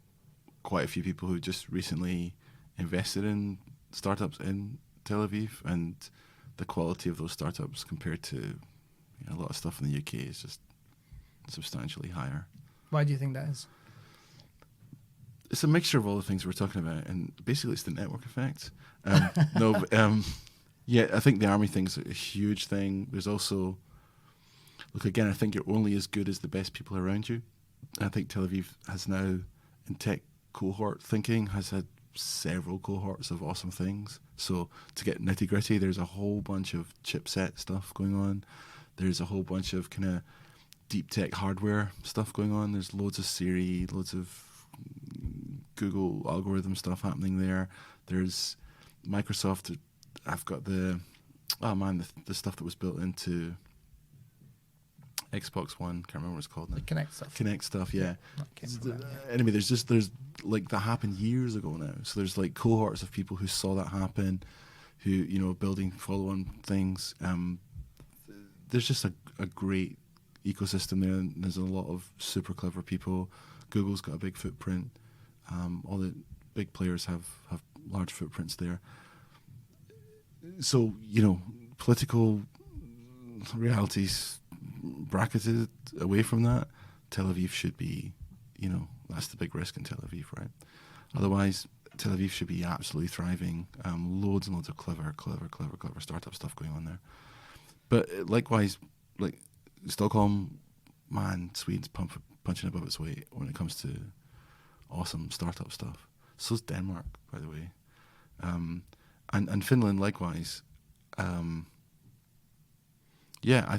quite a few people who just recently invested in startups in Tel Aviv, and the quality of those startups compared to a lot of stuff in the UK is just substantially higher. Why do you think that is? It's a mixture of all the things we're talking about, and basically it's the network effect. I think the army thing's a huge thing. There's also, look, again, I think you're only as good as the best people around you. I think Tel Aviv has now, in tech cohort thinking, has had several cohorts of awesome things. So to get nitty gritty, there's a whole bunch of chipset stuff going on. There's a whole bunch of kind of deep tech hardware stuff going on. There's loads of Siri, loads of Google algorithm stuff happening there. There's Microsoft. I've got the stuff that was built into Xbox One. Can't remember what it's called now. The Kinect stuff. Kinect stuff, yeah. Anyway, there's like that happened years ago now. So there's like cohorts of people who saw that happen, who, you know, building follow-on things. There's just a great ecosystem there, and there's a lot of super clever people. Google's got a big footprint. All the big players have large footprints there. So, you know, political realities bracketed away from that, Tel Aviv should be, you know, that's the big risk in Tel Aviv, right? Otherwise, Tel Aviv should be absolutely thriving. Loads and loads of clever startup stuff going on there. But likewise, like Stockholm, man, Sweden's punching above its weight when it comes to awesome startup stuff. So's Denmark, by the way, and Finland likewise. Yeah,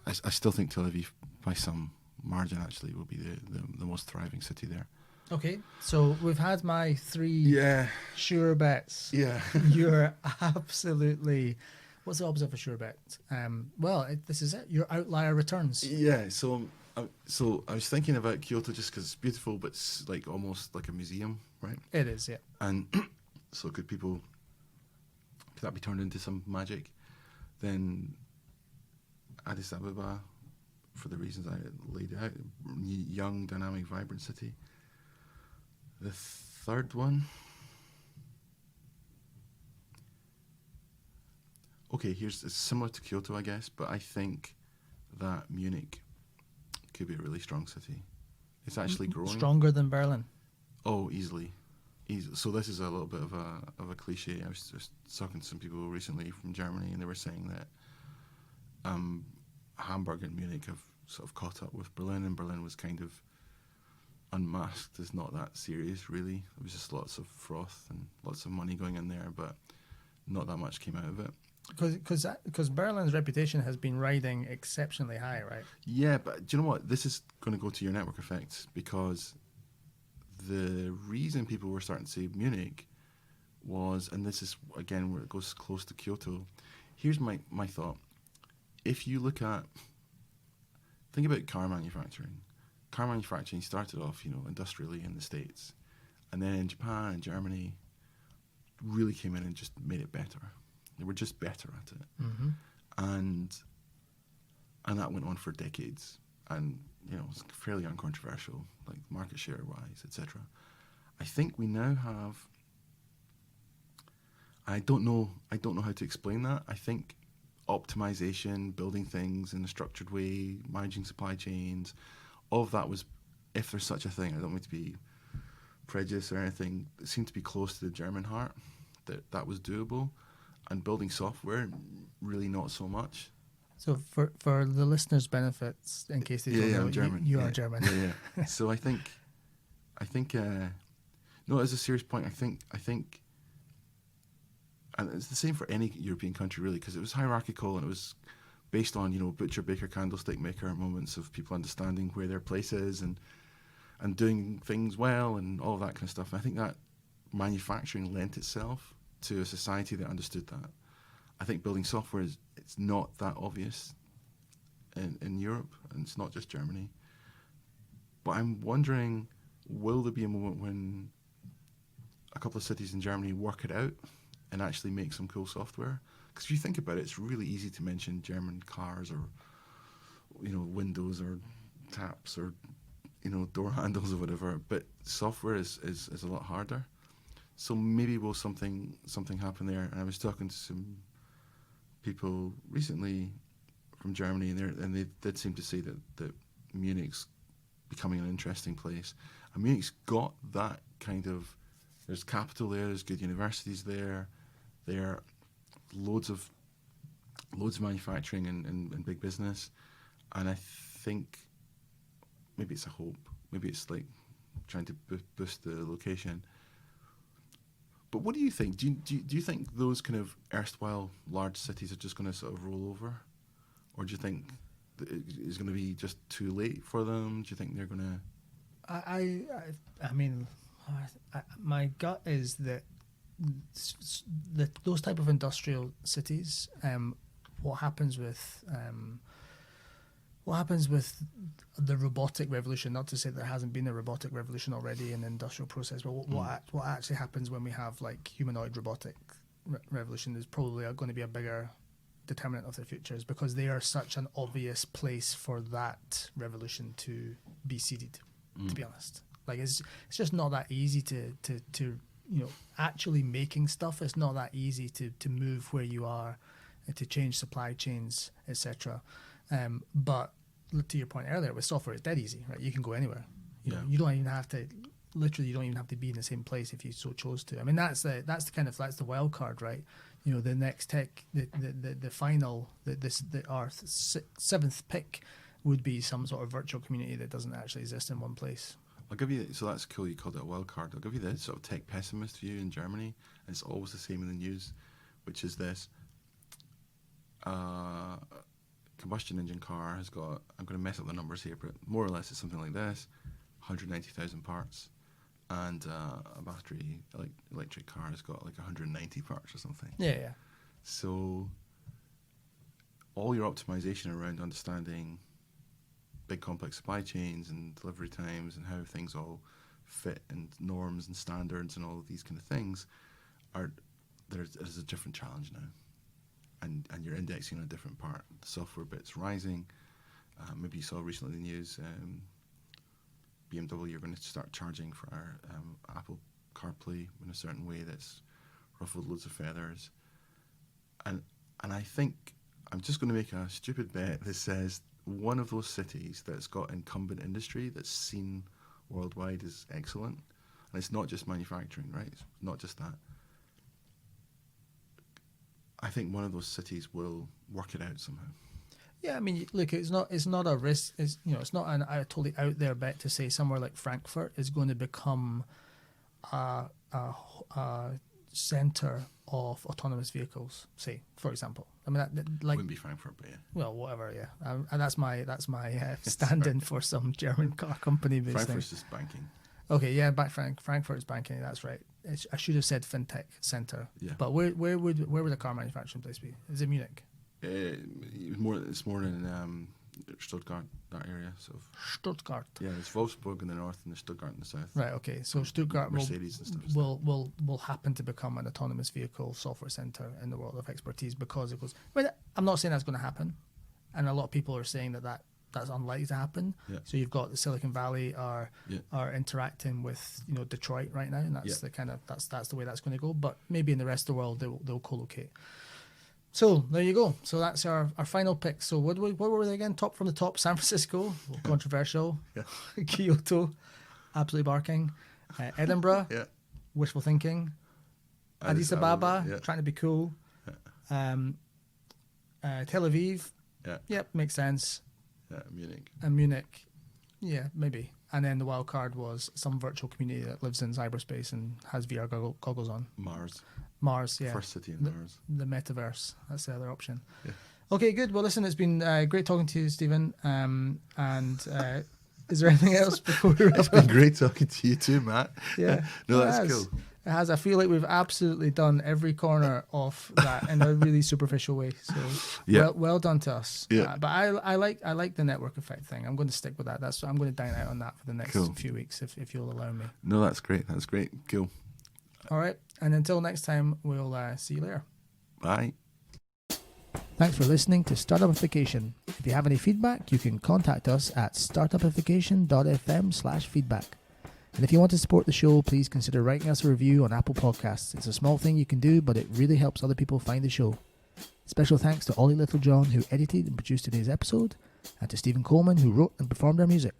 I still think Tel Aviv, by some margin, actually, will be the most thriving city there. Okay, so we've had my three sure bets. Yeah. You're absolutely... What's the opposite of a sure bet? This is it. Your outlier returns. Yeah, so I was thinking about Kyoto just because it's beautiful, but it's like almost like a museum, right? It is, yeah. And so could that be turned into some magic? Then Addis Ababa, for the reasons I laid out, young, dynamic, vibrant city. The third one, okay, it's similar to Kyoto, I guess, but I think that Munich could be a really strong city. It's actually growing. Stronger than Berlin? Oh, easily. So this is a little bit of a cliche. I was just talking to some people recently from Germany, and they were saying that Hamburg and Munich have sort of caught up with Berlin, and Berlin was kind of unmasked as not that serious, really. There was just lots of froth and lots of money going in there, but not that much came out of it. Because Berlin's reputation has been riding exceptionally high, right? Yeah, but do you know what? This is going to go to your network effects, because the reason people were starting to say Munich was, and this is, again, where it goes close to Kyoto. Here's my thought. If you think about car manufacturing. Car manufacturing started off, industrially in the States. And then Japan and Germany really came in and just made it better. They were just better at it. Mm-hmm. And that went on for decades. And, it's fairly uncontroversial, like market share wise, etc. I think we now have, I don't know how to explain that. I think optimization, building things in a structured way, managing supply chains, all of that was, if there's such a thing, I don't mean to be prejudiced or anything, it seemed to be close to the German heart, that was doable. And building software, really not so much. So for the listeners' benefits, in case they don't know, I'm German. You are German. Yeah. So I think, no, as a serious point, I think, and it's the same for any European country really, because it was hierarchical and it was based on, butcher, baker, candlestick maker moments of people understanding where their place is and doing things well and all of that kind of stuff. And I think that manufacturing lent itself to a society that understood that. I think building software it's not that obvious in Europe, and it's not just Germany. But I'm wondering, will there be a moment when a couple of cities in Germany work it out and actually make some cool software? Because if you think about it, it's really easy to mention German cars or, windows or taps or, door handles or whatever. But software is a lot harder. So maybe will something happen there? And I was talking to some people recently from Germany, and they did seem to say that Munich's becoming an interesting place. And Munich's got that kind of, there's capital there, there's good universities there are loads of manufacturing and big business. And I think maybe it's a hope. Maybe it's like trying to boost the location. But what do you think? Do you think those kind of erstwhile large cities are just going to sort of roll over? Or do you think that it's going to be just too late for them? Do you think they're going to... I mean, my gut is that those type of industrial cities, what happens with the robotic revolution, not to say there hasn't been a robotic revolution already in the industrial process, but what actually happens when we have like humanoid robotic revolution is probably going to be a bigger determinant of their futures, because they are such an obvious place for that revolution to be seeded, to be honest. Like it's just not that easy to actually making stuff. It's not that easy to move where you are, to change supply chains, etc. But to your point earlier, with software, it's dead easy, right? You can go anywhere. You don't even have to literally you don't even have to be in the same place if you so chose to. I mean, that's the wild card, right? You know, the next tech, the final, our seventh pick would be some sort of virtual community that doesn't actually exist in one place. I'll give you, so that's cool, you called it a wild card. I'll give you the sort of tech pessimist view in Germany, and it's always the same in the news, which is this. Combustion engine car has got, I'm going to mess up the numbers here, but more or less it's something like this, 190,000 parts, and a battery electric car has got like 190 parts or something. Yeah. So all your optimization around understanding big complex supply chains and delivery times and how things all fit and norms and standards and all of these kind of things there's a different challenge now. And you're indexing on a different part. The software bit's rising. Maybe you saw recently in the news, BMW are going to start charging for our Apple CarPlay in a certain way that's ruffled loads of feathers. And I think I'm just going to make a stupid bet that says one of those cities that's got incumbent industry that's seen worldwide as excellent, and it's not just manufacturing, right? It's not just that. I think one of those cities will work it out somehow. Yeah, I mean, look, it's not a risk. It's not a totally out there bet to say somewhere like Frankfurt is going to become a center of autonomous vehicles. Say, for example, I mean, wouldn't be Frankfurt, but yeah. Well, whatever, yeah, and that's my stand-in for some German car company. Frankfurt's just banking. Okay, yeah, Frankfurt is banking. That's right. I should have said fintech center. Yeah. But where would the car manufacturing place be? Is it Munich? It's more in Stuttgart, that area. So Stuttgart. Yeah, there's Wolfsburg in the north and there's Stuttgart in the south. Right. Okay. So Stuttgart Mercedes and stuff. will happen to become an autonomous vehicle software center in the world of expertise because it goes. I mean, I'm not saying that's going to happen, and a lot of people are saying that's unlikely to happen. Yeah. So you've got the Silicon Valley are interacting with Detroit right now, and that's that's the way that's going to go. But maybe in the rest of the world they'll co-locate. So there you go. So that's our final pick. So what were they again? Top from the top: San Francisco, controversial. Yeah. Kyoto, absolutely barking. Edinburgh, wishful thinking. Addis Ababa, trying to be cool. Tel Aviv. Yep, makes sense. Munich, yeah, maybe. And then the wild card was some virtual community that lives in cyberspace and has VR goggles on. Mars, yeah. First city in Mars. The metaverse. That's the other option. Yeah. Okay, good. Well, listen, it's been great talking to you, Stephen. Is there anything else before we wrap up? It's been great talking to you too, Matt. Yeah. No, that's cool. It has. I feel like we've absolutely done every corner of that in a really superficial way. So well done to us. Yeah. But I like the network effect thing. I'm going to stick with that. I'm going to dine out on that for the next few weeks if you'll allow me. No, that's great. Cool. All right. And until next time, we'll see you later. Bye. Thanks for listening to Startupification. If you have any feedback, you can contact us at startupification.fm/feedback. And if you want to support the show, please consider writing us a review on Apple Podcasts. It's a small thing you can do, but it really helps other people find the show. Special thanks to Ollie Littlejohn, who edited and produced today's episode, and to Stephen Coleman, who wrote and performed our music.